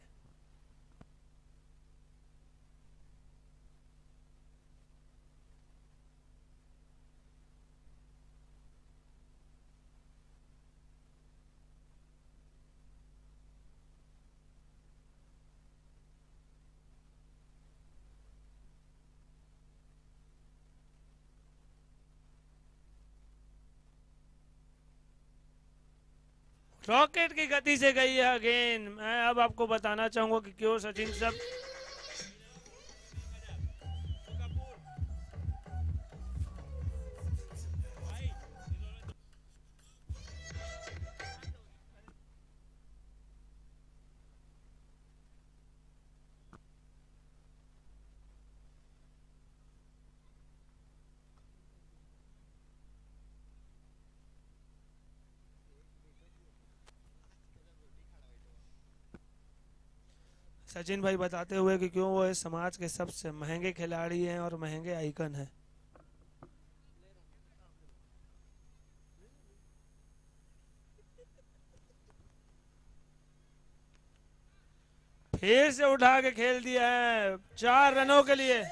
रॉकेट की गति से गई है गेंद। मैं अब आपको बताना चाहूंगा कि क्यों सचिन सब सचिन भाई बताते हुए कि क्यों वो इस समाज के सबसे महंगे खिलाड़ी हैं और महंगे आइकन हैं। फिर से उठा के खेल दिया है 4 रनों के लिए।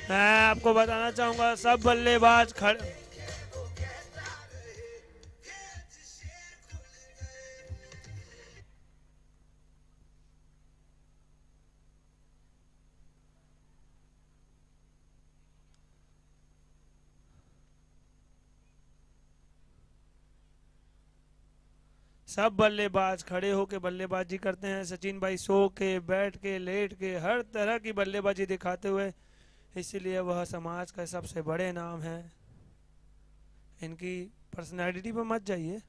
मैं आपको बताना चाहूंगा सब बल्लेबाज खड़े। सब बल्लेबाज खड़े होके बल्लेबाजी करते हैं। सचिन भाई सो के, बैठ के, लेट के, हर तरह की बल्लेबाजी दिखाते हुए, इसलिए वह समाज का सबसे बड़े नाम है। इनकी पर्सनैलिटी पर मत जाइए।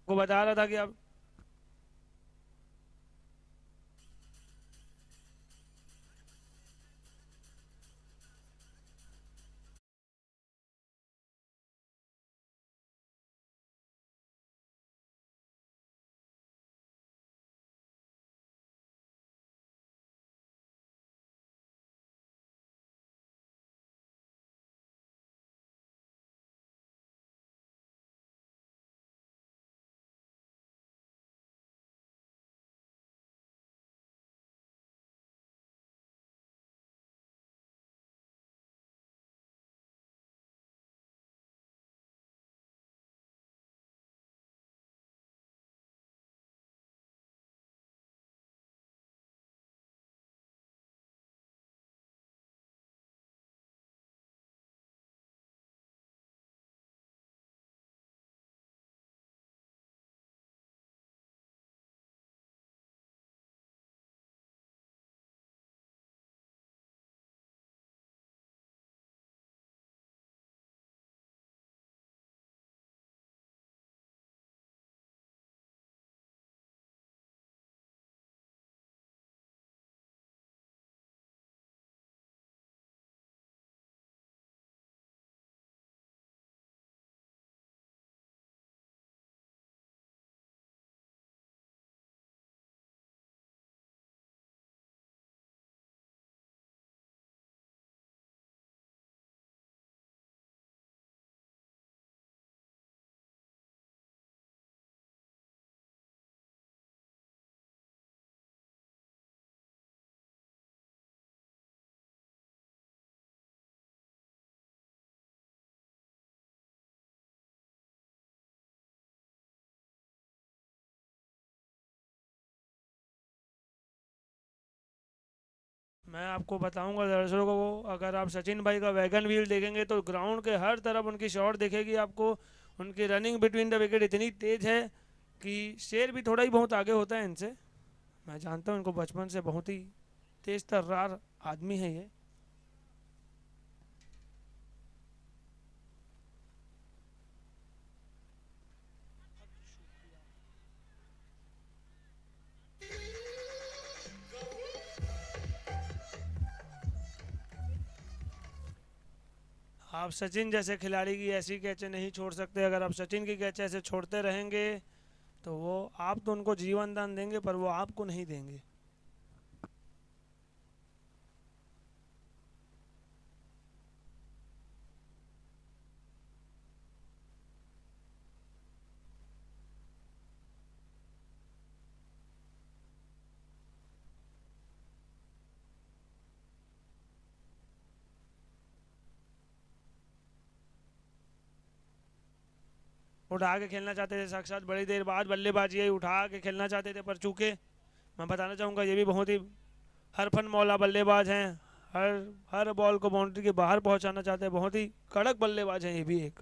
को बता रहा था कि अब मैं आपको बताऊंगा दर्शकों को, अगर आप सचिन भाई का वैगन व्हील देखेंगे तो ग्राउंड के हर तरफ उनकी शॉट दिखेगी आपको। उनकी रनिंग बिटवीन द विकेट इतनी तेज है कि शेर भी थोड़ा ही बहुत आगे होता है इनसे। मैं जानता हूँ इनको बचपन से, बहुत ही तेज तर्रार आदमी है ये। आप सचिन जैसे खिलाड़ी की ऐसी कैचे नहीं छोड़ सकते। अगर आप सचिन की कैचे ऐसे छोड़ते रहेंगे तो वो, आप तो उनको जीवन दान देंगे पर वो आपको नहीं देंगे। उठा के खेलना चाहते थे साक्षात, बड़ी देर बाद बल्लेबाजी है, उठा के खेलना चाहते थे, पर चूंकि मैं बताना चाहूँगा ये भी बहुत ही हरफन मौला बल्लेबाज हैं। हर हर बॉल को बाउंड्री के बाहर पहुंचाना चाहते हैं, बहुत ही कड़क बल्लेबाज हैं ये भी एक।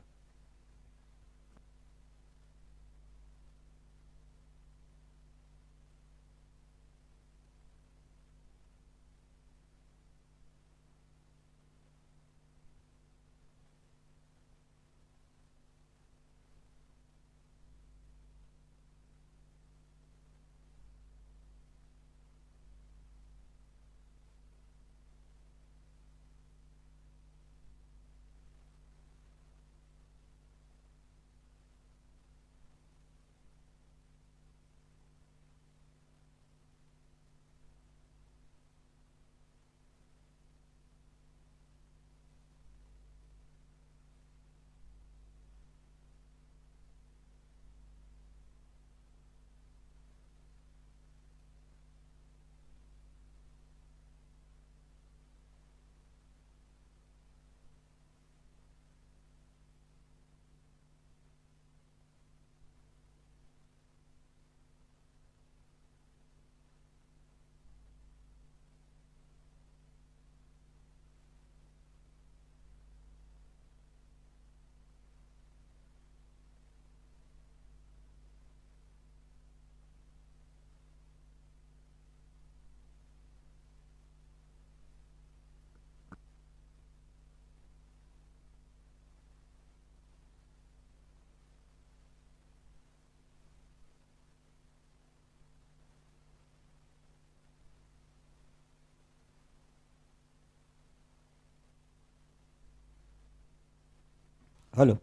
हेलो।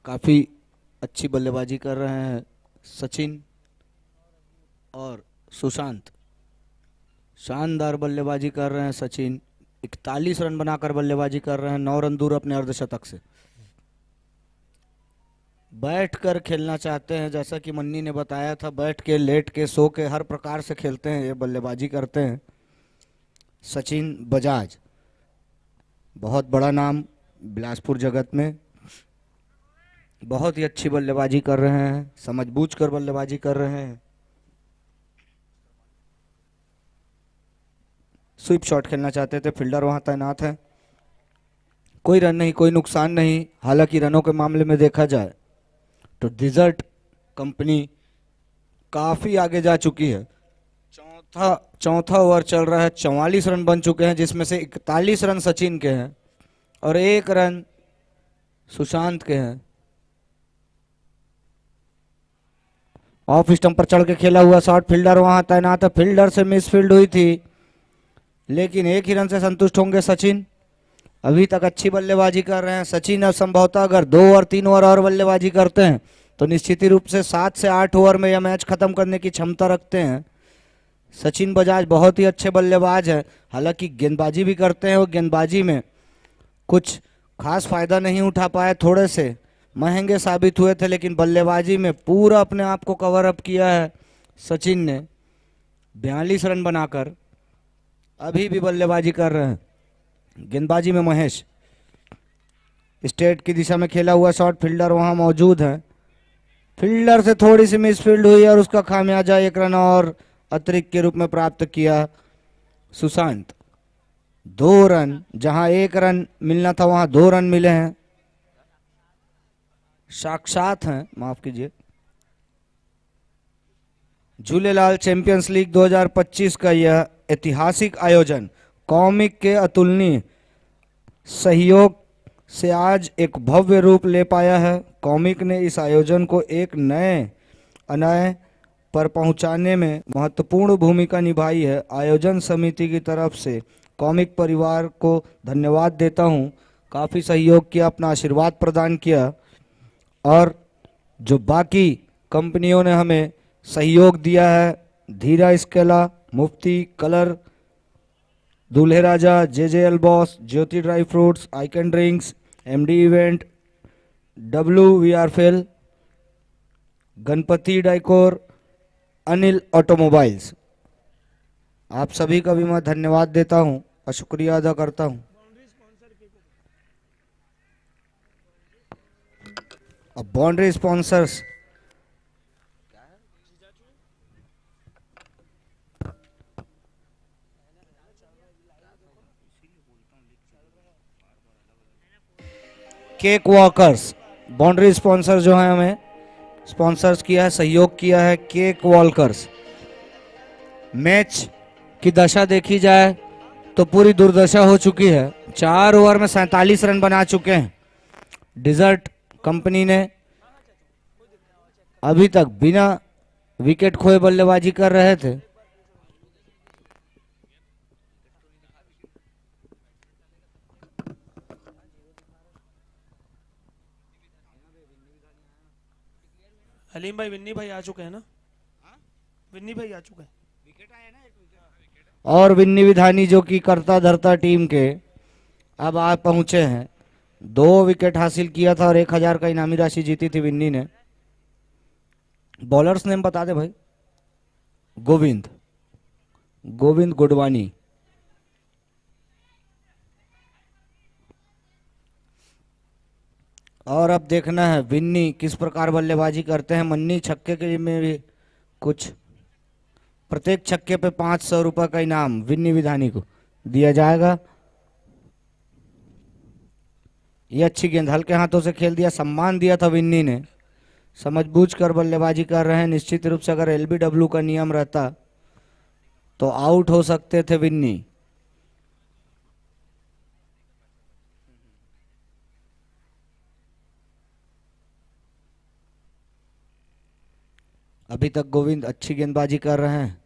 काफ़ी अच्छी बल्लेबाजी कर रहे हैं सचिन और सुशांत। शानदार बल्लेबाजी कर रहे हैं सचिन, 41 रन बनाकर बल्लेबाजी कर रहे हैं, 9 रन दूर अपने अर्धशतक से। बैठ कर खेलना चाहते हैं, जैसा कि मन्नी ने बताया था, बैठ के, लेट के, सो के, हर प्रकार से खेलते हैं, ये बल्लेबाजी करते हैं सचिन बजाज। बहुत बड़ा नाम बिलासपुर जगत में, बहुत ही अच्छी बल्लेबाजी कर रहे हैं, समझबूझ कर बल्लेबाजी कर रहे हैं। स्वीप शॉट खेलना चाहते थे, फील्डर वहां तैनात है। कोई रन नहीं, कोई नुकसान नहीं। हालांकि रनों के मामले में देखा जाए तो डिजर्ट कंपनी काफी आगे जा चुकी है। चौथा ओवर चल रहा है, 44 रन बन चुके हैं, जिसमें से 41 रन सचिन के हैं और 1 रन सुशांत के हैं। ऑफ स्टंप पर चढ़ के खेला हुआ शॉट, फील्डर वहां तैनात है। फील्डर से मिसफील्ड हुई थी, लेकिन 1 ही रन से संतुष्ट होंगे सचिन। अभी तक अच्छी बल्लेबाजी कर रहे हैं सचिन। अब संभवतः अगर 2 और 3 ओवर और बल्लेबाजी करते हैं तो निश्चित ही रूप से 7 से 8 ओवर में यह मैच खत्म करने की क्षमता रखते हैं। सचिन बजाज बहुत ही अच्छे बल्लेबाज हैं, हालांकि गेंदबाजी भी करते हैं और गेंदबाजी में कुछ खास फायदा नहीं उठा पाए, थोड़े से महंगे साबित हुए थे, लेकिन बल्लेबाजी में पूरा अपने आप को कवर अप किया है सचिन ने, 42 रन बनाकर अभी भी बल्लेबाजी कर रहे हैं। गेंदबाजी में महेश, स्ट्रेट की दिशा में खेला हुआ शॉट, फील्डर वहां मौजूद है। फील्डर से थोड़ी सी मिसफील्ड हुई और उसका खामियाजा 1 रन और अतिरिक्त के रूप में प्राप्त किया सुशांत 2 रन, जहां 1 रन मिलना था वहां 2 रन मिले हैं। साक्षात हैं, माफ कीजिए, झूलेलाल चैंपियंस लीग 2025 का यह ऐतिहासिक आयोजन कॉमिक के अतुलनीय सहयोग से आज एक भव्य रूप ले पाया है। कॉमिक ने इस आयोजन को एक नए अनाय पर पहुंचाने में महत्वपूर्ण भूमिका निभाई है। आयोजन समिति की तरफ से कॉमिक परिवार को धन्यवाद देता हूं, काफ़ी सहयोग किया, अपना आशीर्वाद प्रदान किया, और जो बाकी कंपनियों ने हमें सहयोग दिया है, धीरा Scala, Mufti, colour, Dulhe Raja, JJL boss, Jyoti dry fruits, icon drinks, MD event, WVR Ganpati decor, Anil automobiles, आप सभी का भी मैं धन्यवाद देता हूं और शुक्रिया अदा करता हूं। अब boundary sponsors cake walkers, boundary sponsor जो है हमें स्पॉन्सर्स किया है, सहयोग किया है केक वॉकर्स। मैच की दशा देखी जाए तो पूरी दुर्दशा हो चुकी है। 4 ओवर में 47 रन बना चुके हैं। डिजर्ट कंपनी ने अभी तक बिना विकेट खोए बल्लेबाजी कर रहे थे। हलीम भाई, विन्नी भाई आ चुके हैं ना? विन्नी भाई आ चुके हैं। और विन्नी विधानी जो कि करता धरता टीम के अब आप पहुंचे हैं। 2 विकेट हासिल किया था और 1000 का इनामी राशि जीती थी विन्नी ने। बॉलर्स नेम बता दे भाई। गोविंद, गोविंद गुडवानी, और अब देखना है विन्नी किस प्रकार बल्लेबाजी करते हैं। मन्नी छक्के के में भी कुछ, प्रत्येक छक्के पे 500 रुपए का इनाम विन्नी विधानी को दिया जाएगा। ये अच्छी गेंद हल्के हाथों से खेल दिया, सम्मान दिया था विन्नी ने। समझबूझकर बल्लेबाजी कर रहे हैं। निश्चित रूप से अगर LBW का नियम रहता तो आउट हो सकते थे विन्नी। अभी तक गोविंद अच्छी गेंदबाजी कर रहे हैं,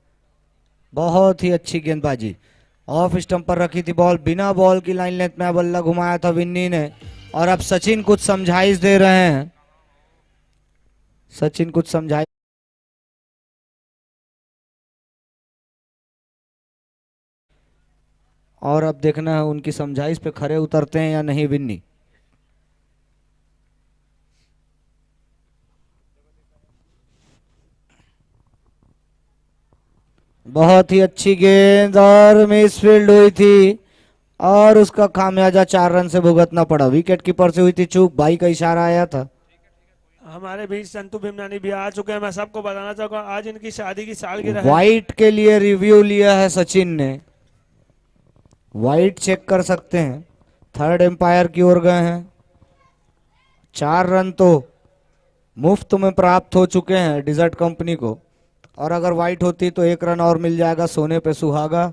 बहुत ही अच्छी गेंदबाजी। ऑफ स्टंप पर रखी थी बॉल, बिना बॉल की लाइन लेंथ में बल्ला घुमाया था विन्नी ने। और अब सचिन कुछ समझाइश दे रहे हैं। सचिन कुछ समझाइश, और अब देखना है उनकी समझाइश पे खरे उतरते हैं या नहीं विन्नी। बहुत ही अच्छी गेंद और मिसफील्ड हुई थी और उसका खामियाजा 4 रन से भुगतना पड़ा। विकेट कीपर से हुई थी चूक, भाई का इशारा आया था। हमारे बीच संतु भीमनानी भी आ चुके हैं। मैं सबको बताना चाहूंगा आज इनकी शादी की सालगिरह है। वाइट के लिए रिव्यू लिया है सचिन ने, वाइट चेक कर सकते हैं। थर्ड एम्पायर की ओर गए हैं। 4 रन तो मुफ्त में प्राप्त हो चुके हैं डिजर्ट कंपनी को, और अगर वाइट होती तो 1 रन और मिल जाएगा, सोने पे सुहागा।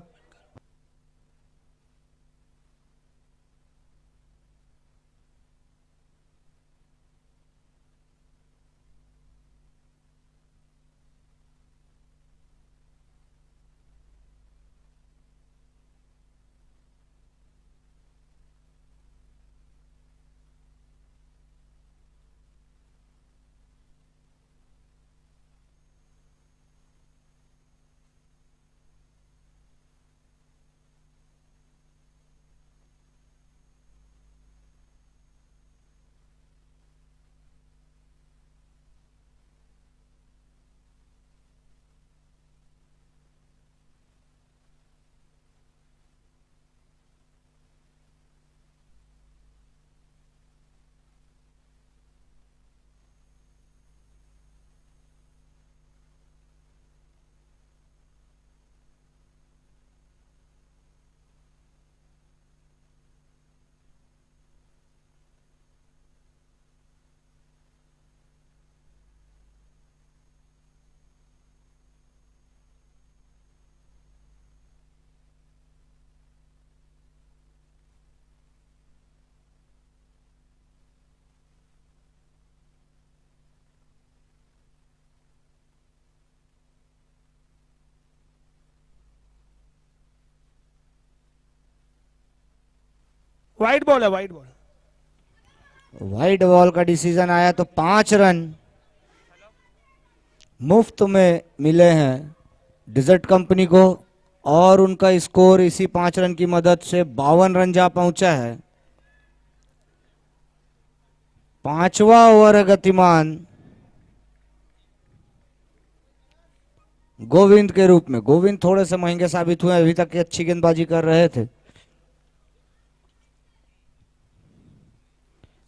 वाइट बॉल है, वाइट बॉल। वाइड बॉल का डिसीजन आया तो 5 रन मुफ्त में मिले हैं डिजर्ट कंपनी को और उनका स्कोर इसी 5 रन की मदद से 52 रन जा पहुंचा है। 5वां ओवर है गतिमान गोविंद के रूप में। गोविंद थोड़े से महंगे साबित हुए, अभी तक अच्छी गेंदबाजी कर रहे थे।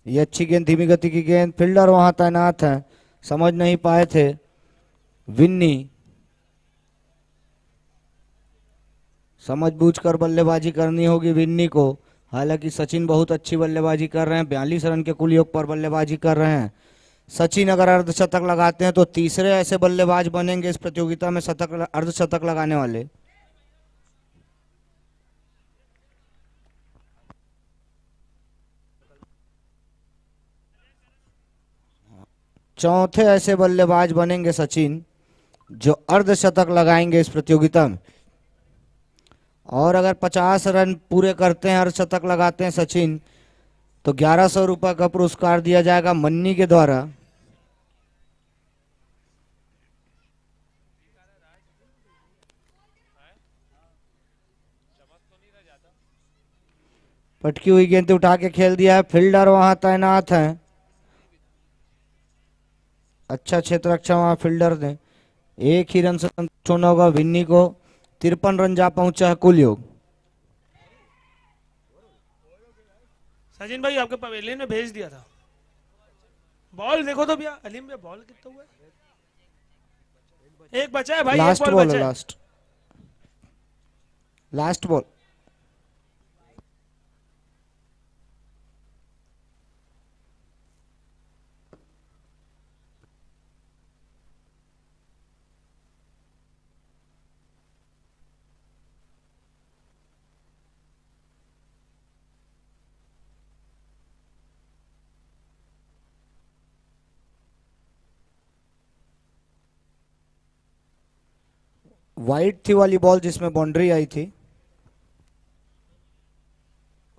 ये अच्छी गेंद, धीमी गति की गेंद, फील्डर वहां तैनात है, समझ नहीं पाए थे। विन्नी समझबूझकर बल्लेबाजी करनी होगी विन्नी को। हालांकि सचिन बहुत अच्छी बल्लेबाजी कर रहे हैं, 42 रन के कुल योग पर बल्लेबाजी कर रहे हैं। सचिन अगर अर्धशतक लगाते हैं तो तीसरे ऐसे बल्लेबाज बनेंगे इस प्रतियोगिता में शतक अर्धशतक लगाने वाले। चौथे ऐसे बल्लेबाज बनेंगे सचिन जो अर्धशतक लगाएंगे इस प्रतियोगिता में। और अगर 50 रन पूरे करते हैं, अर्धशतक लगाते हैं सचिन, तो 1100 रुपये का पुरस्कार दिया जाएगा मन्नी के द्वारा। पटकी हुई गेंद उठा के खेल दिया है, फील्डर वहां तैनात है। अच्छा क्षेत्र रक्षा वहां फील्डर ने, एक ही रन से संतुष्ट होना होगा विन्नी को। 53 रन जा पहुंचा है कुल योग। सचिन भाई आपके पवेलियन में भेज दिया था। बॉल देखो तो भैया, अलीम भैया बॉल कितना हुआ है? एक बचा है भाई, लास्ट एक बॉल बचा है, है। Last ball. वाइट थी वाली बॉल जिसमें बाउंड्री आई थी,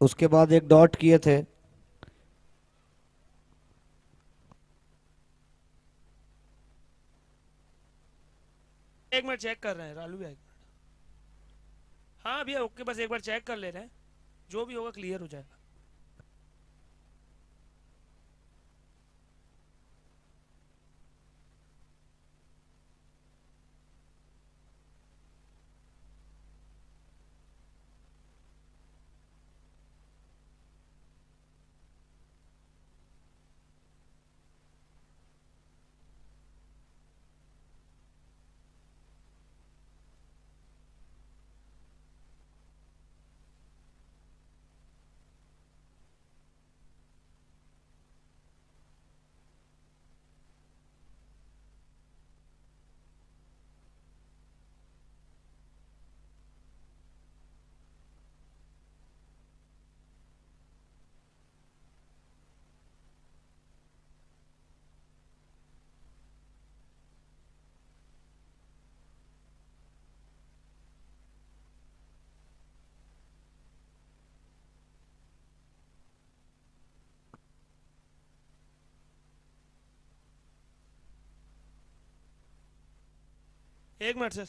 उसके बाद एक डॉट किए थे। एक मिनट चेक कर रहे हैं रालू भैया, एक मिनट। हाँ भैया ओके, बस एक बार चेक कर ले रहे हैं, जो भी होगा क्लियर हो जाएगा। एक मिनट सर,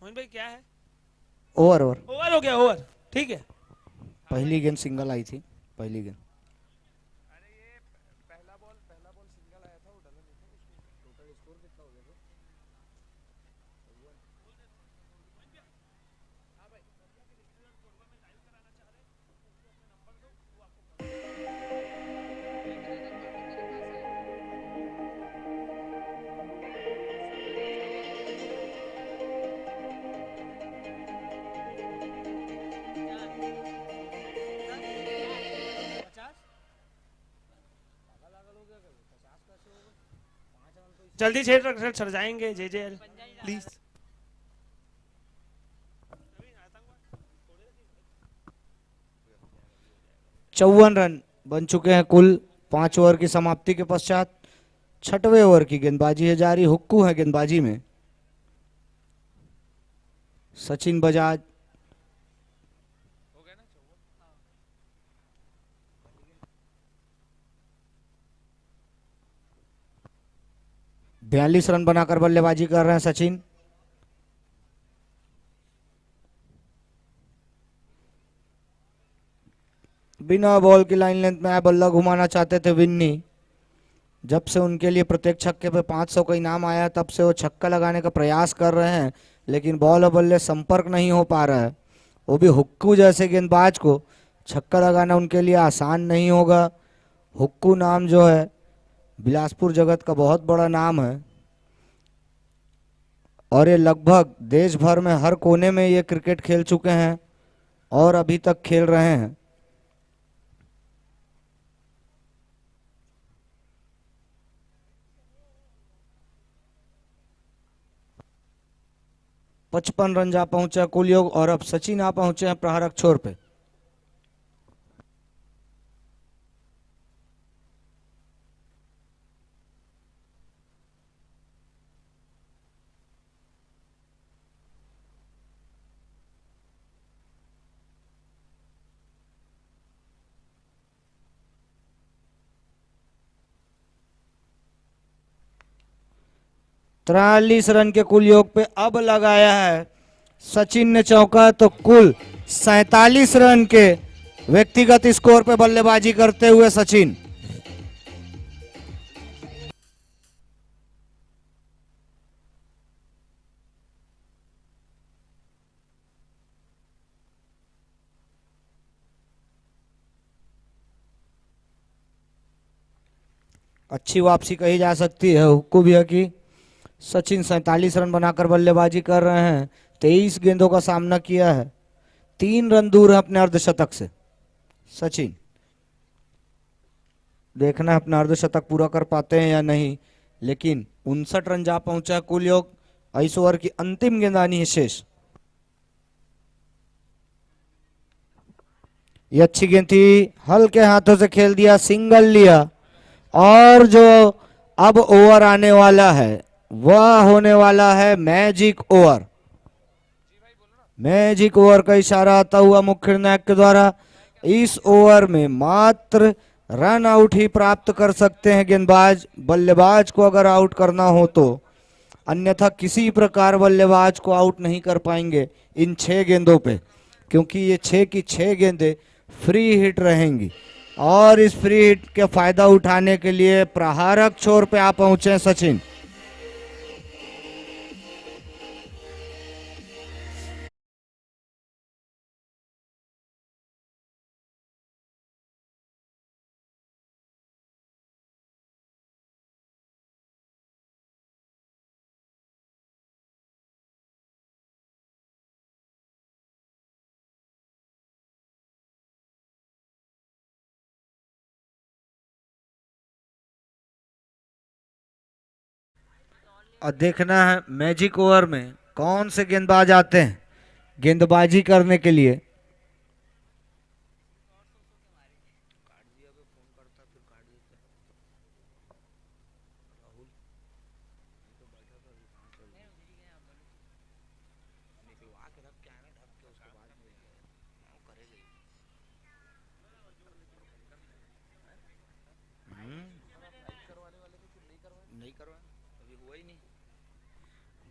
मोहन भाई क्या है? ओवर ओवर ओवर हो गया, ओवर ठीक है। पहली गेंद सिंगल आई थी, पहली गेंद। जल्दी 6 रन चढ़ जाएंगे जेजेएल प्लीज। चौवन रन बन चुके हैं कुल 5 ओवर की समाप्ति के पश्चात। 6वें ओवर की गेंदबाजी है जारी, हुक्कू है गेंदबाजी में। सचिन बजाज 42 रन बनाकर बल्लेबाजी कर रहे हैं सचिन। बिना बॉल की लाइन लेंथ में बल्ला घुमाना चाहते थे विन्नी। जब से उनके लिए प्रत्येक छक्के पे 500 का इनाम आया तब से वो छक्का लगाने का प्रयास कर रहे हैं, लेकिन बॉल और बल्ले संपर्क नहीं हो पा रहा है। वो भी हुक्कू जैसे गेंदबाज को छक्का लगाना उनके लिए आसान नहीं होगा। हुक्कू नाम जो है बिलासपुर जगत का बहुत बड़ा नाम है और ये लगभग देश भर में हर कोने में ये क्रिकेट खेल चुके हैं और अभी तक खेल रहे हैं। पचपन रन जा पहुंचा कुल योग और अब सचिन आ पहुंचे हैं प्रहारक छोर पे। तिरालीस रन के कुल योग पे अब लगाया है सचिन ने चौका, तो कुल 47 रन के व्यक्तिगत स्कोर पे बल्लेबाजी करते हुए सचिन। अच्छी वापसी कही जा सकती है हुक्कू भैया की। सचिन 47 रन बनाकर बल्लेबाजी कर रहे हैं। 23 गेंदों का सामना किया है, 3 रन दूर है अपने अर्धशतक से। सचिन देखना है अपना अर्धशतक पूरा कर पाते हैं या नहीं, लेकिन 59 रन जा पहुंचा कुल योग। 22 ओवर की अंतिम गेंदानी है शेष। ये अच्छी गेंद थी, हल्के हाथों से खेल दिया, सिंगल लिया। और जो अब ओवर आने वाला है वह होने वाला है मैजिक ओवर। मैजिक ओवर का इशारा आता हुआ मुख्य निर्णायक के द्वारा। इस ओवर में मात्र रन आउट ही प्राप्त कर सकते हैं गेंदबाज, बल्लेबाज को अगर आउट करना हो तो, अन्यथा किसी प्रकार बल्लेबाज को आउट नहीं कर पाएंगे इन 6 गेंदों पे, क्योंकि ये 6 की 6 गेंदें फ्री हिट रहेंगी। और इस फ्री हिट के फायदा उठाने के लिए प्रहारक छोर पे आ पहुंचे सचिन। और देखना है मैजिक ओवर में कौन से गेंदबाज आते हैं गेंदबाजी करने के लिए।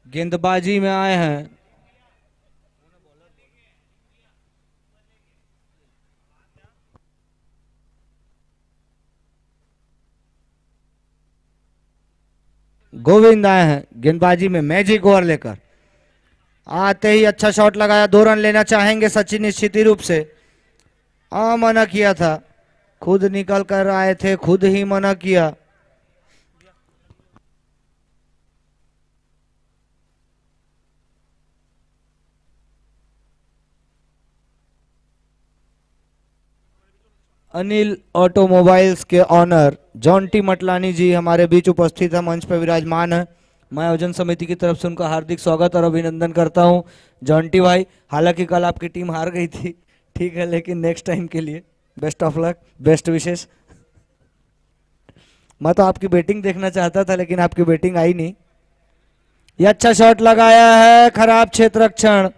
गेंदबाजी में आए हैं गोविंद, आए हैं गेंदबाजी में मैजिक ओवर लेकर। आते ही अच्छा शॉट लगाया, 2 रन लेना चाहेंगे सचिन निश्चित रूप से। मना किया था, खुद निकल कर आए थे, खुद ही मना किया। अनिल ऑटोमोबाइल्स के ऑनर जॉन्टी मटलानी जी हमारे बीच उपस्थित है, मंच पर विराजमान है। मैं आयोजन समिति की तरफ से उनका हार्दिक स्वागत और अभिनंदन करता हूं। जॉन्टी भाई, हालांकि कल आपकी टीम हार गई थी, ठीक है, लेकिन नेक्स्ट टाइम के लिए बेस्ट ऑफ लक, बेस्ट विशेष। मैं तो आपकी बैटिंग देखना चाहता था लेकिन आपकी बैटिंग आई नहीं। ये अच्छा शॉट लगाया है, खराब क्षेत्र रक्षण,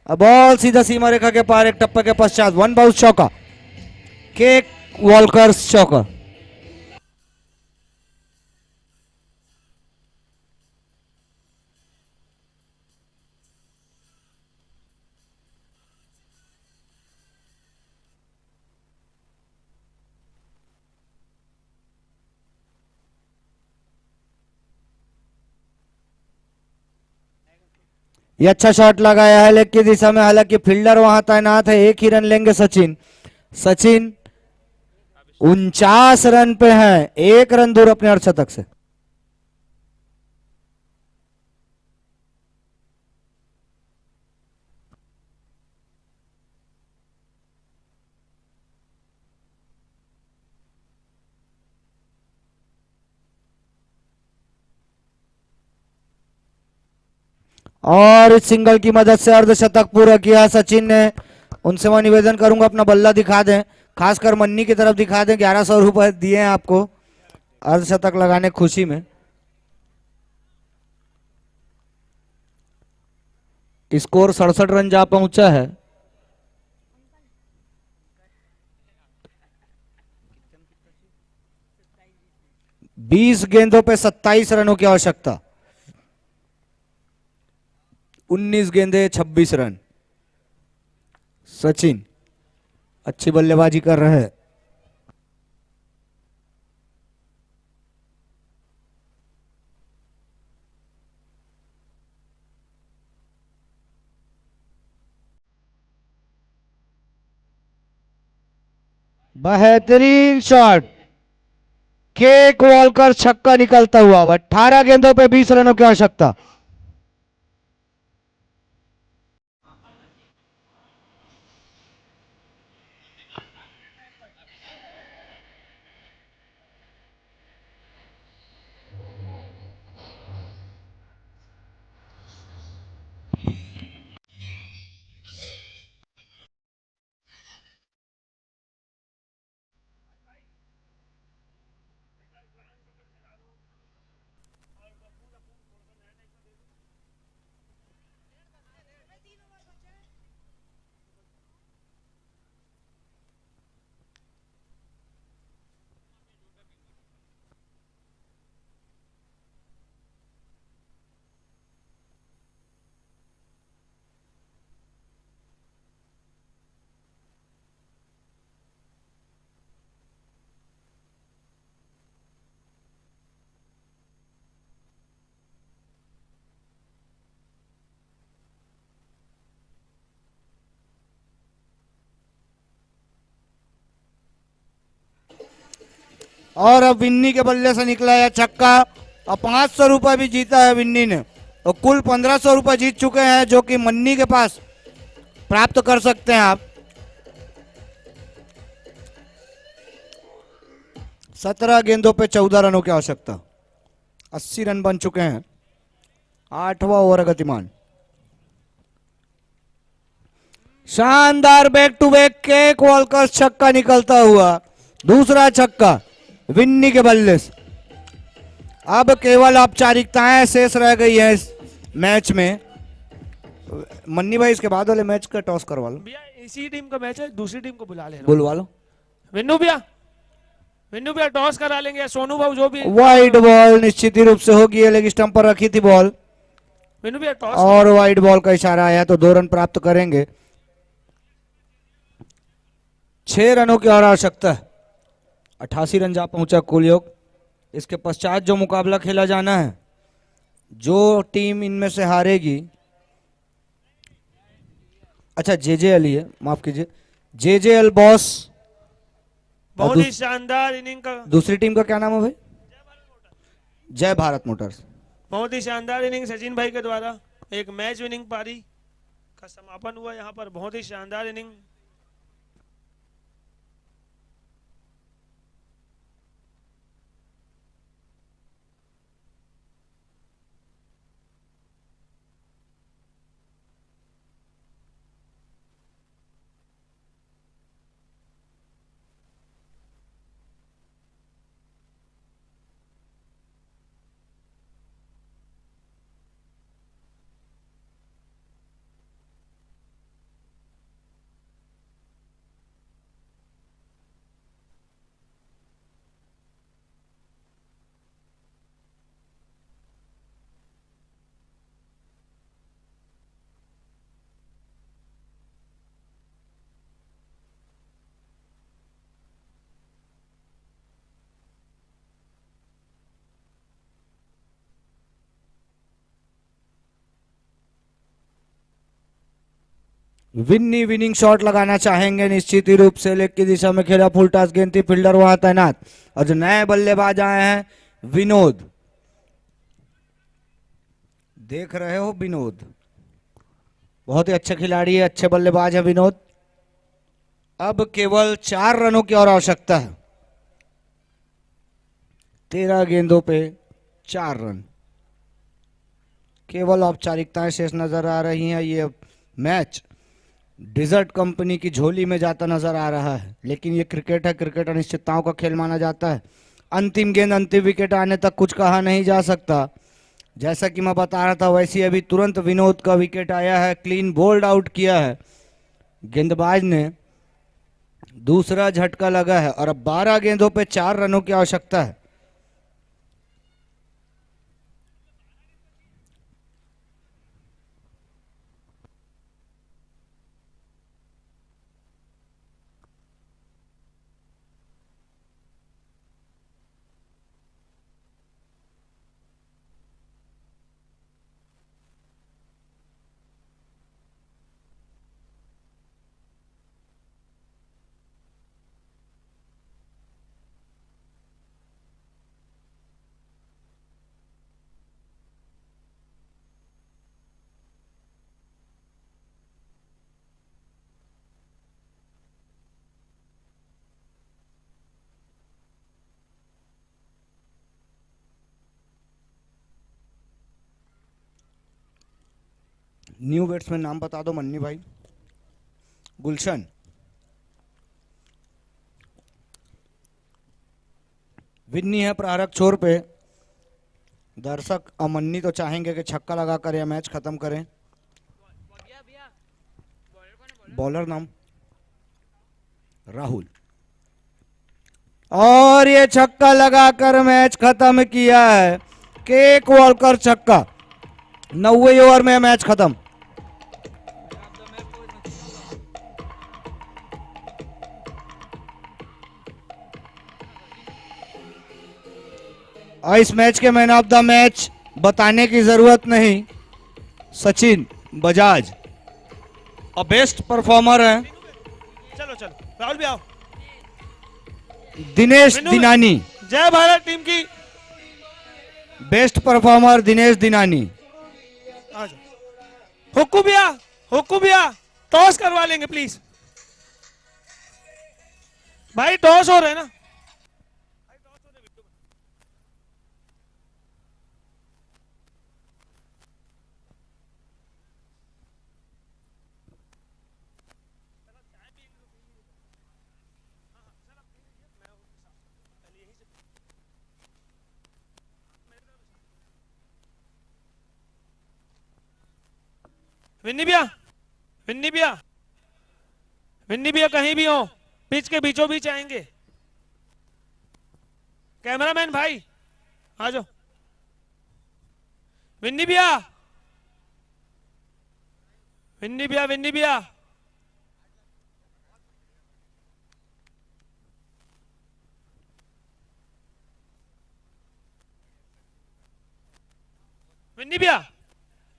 बॉल सीधा सीमा रेखा के पार, एक टप्पे के पश्चात 1 बाउंस चौका, केक वॉलकर्स चौका। ये अच्छा शॉट लगाया है लेग की दिशा में, हालांकि फील्डर वहां तैनात है। एक ही रन लेंगे सचिन। सचिन 49 रन पे हैं, 1 रन दूर अपने अर्धशतक से। और इस सिंगल की मदद से अर्धशतक पूरा किया सचिन ने। उनसे मैं निवेदन करूंगा अपना बल्ला दिखा दें, खासकर मन्नी की तरफ दिखा दें। 1100 रुपए दिए हैं आपको अर्धशतक लगाने खुशी में। स्कोर 67 रन जा पहुंचा है। बीस गेंदों पे 27 रनों की आवश्यकता। 19 गेंदे 26 रन। सचिन अच्छी बल्लेबाजी कर रहे हैं। बेहतरीन शॉट, केक वॉलकर छक्का निकलता हुआ। 18 गेंदों पे 20 रनों की आवश्यकता। और अब विन्नी के बल्ले से निकला है छक्का और 500 रुपए भी जीता है विन्नी ने। और कुल 1500 रुपए जीत चुके हैं जो कि मन्नी के पास प्राप्त कर सकते हैं आप। 17 गेंदों पे 14 रनों की आवश्यकता। 80 रन बन चुके हैं। 8वां ओवर गतिमान। शानदार बैक टू बैक केक वॉलकर छक्का निकलता हुआ। दूसरा छक्का विन्नी के बल्ले से। अब केवल औपचारिकताएं शेष रह गई है इस मैच में। मन्नी भाई इसके बाद वाले मैच का टॉस करवा लो। भैया इसी टीम का मैच है, दूसरी टीम को बुला ले। बुलवा लो। विन्नू भैया टॉस करा लेंगे। सोनू बाबू जो भी। वाइड बॉल निश्चित ही रूप से होगी, लेग स्टंप पर रखी थी बॉल विन्नू भैया टॉस और वाइड बॉल का इशारा आया तो 2 रन प्राप्त करेंगे। 6 रनों की और आवश्यकता है। 88 रन जा पहुंचा कुल योग। इसके पश्चात जो मुकाबला खेला जाना है, जो टीम इनमें से हारेगी, अच्छा जेजेएल ही है, माफ कीजिए, जेजेएल बॉस। बहुत ही शानदार इनिंग का। दूसरी टीम का क्या नाम है भाई? जय भारत मोटर्स। बहुत ही शानदार इनिंग सचिन भाई के द्वारा एक मैच विनिंग पारी का समापन हुआ यहाँ पर। बहुत ही शानदार इनिंग। विन्नी विनिंग शॉट लगाना चाहेंगे निश्चित ही रूप से, लेग की दिशा में खेला, फुल टॉस गेंद थी, फील्डर वहां तैनात। और जो नए बल्लेबाज आए हैं विनोद, देख रहे हो विनोद, बहुत ही अच्छे खिलाड़ी है, अच्छे बल्लेबाज है विनोद। अब केवल 4 रनों की और आवश्यकता है, 13 गेंदों पे 4 रन। केवल औपचारिकताएं शेष नजर आ रही हैं। ये मैच डिजर्ट कंपनी की झोली में जाता नजर आ रहा है, लेकिन ये क्रिकेट है, क्रिकेट अनिश्चितताओं का खेल माना जाता है। अंतिम गेंद अंतिम विकेट आने तक कुछ कहा नहीं जा सकता। जैसा कि मैं बता रहा था वैसे अभी तुरंत विनोद का विकेट आया है, क्लीन बोल्ड आउट किया है गेंदबाज ने, दूसरा झटका लगा है। और अब 12 गेंदों पे 4 रनों की आवश्यकता है। न्यू बैट्समैन नाम बता दो मन्नी भाई। गुलशन, विन्नी है प्रारक छोर पे। दर्शक अमन्नी तो चाहेंगे कि छक्का लगाकर यह मैच खत्म करें। बॉलर नाम राहुल, और ये छक्का लगाकर मैच खत्म किया है। केक वॉलकर छक्का, 90 ओवर में मैच खत्म। और इस मैच के मैन ऑफ द मैच बताने की जरूरत नहीं, सचिन बजाज और बेस्ट परफॉर्मर है चलो चलो राहुल भी आओ। दिनेश दिनानी, जय भारत टीम की। Best performer Dinesh Dinani. हुक्कू भैया टॉस करवा लेंगे प्लीज भाई, टॉस हो रहा है ना। विन्नी भैया, विन्नी भैया, विन्नी भैया कहीं भी हो, पिच के बीचों बीच आएंगे। कैमरामैन भाई आ जाओ। विन्नी भैया, विन्नी भैया, विन्नी भैया, विन्नी भैया,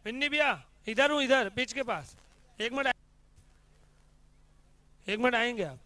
विन्नी भैया इधर हूं, इधर पिच के पास। एक मिनट आएंगे आप।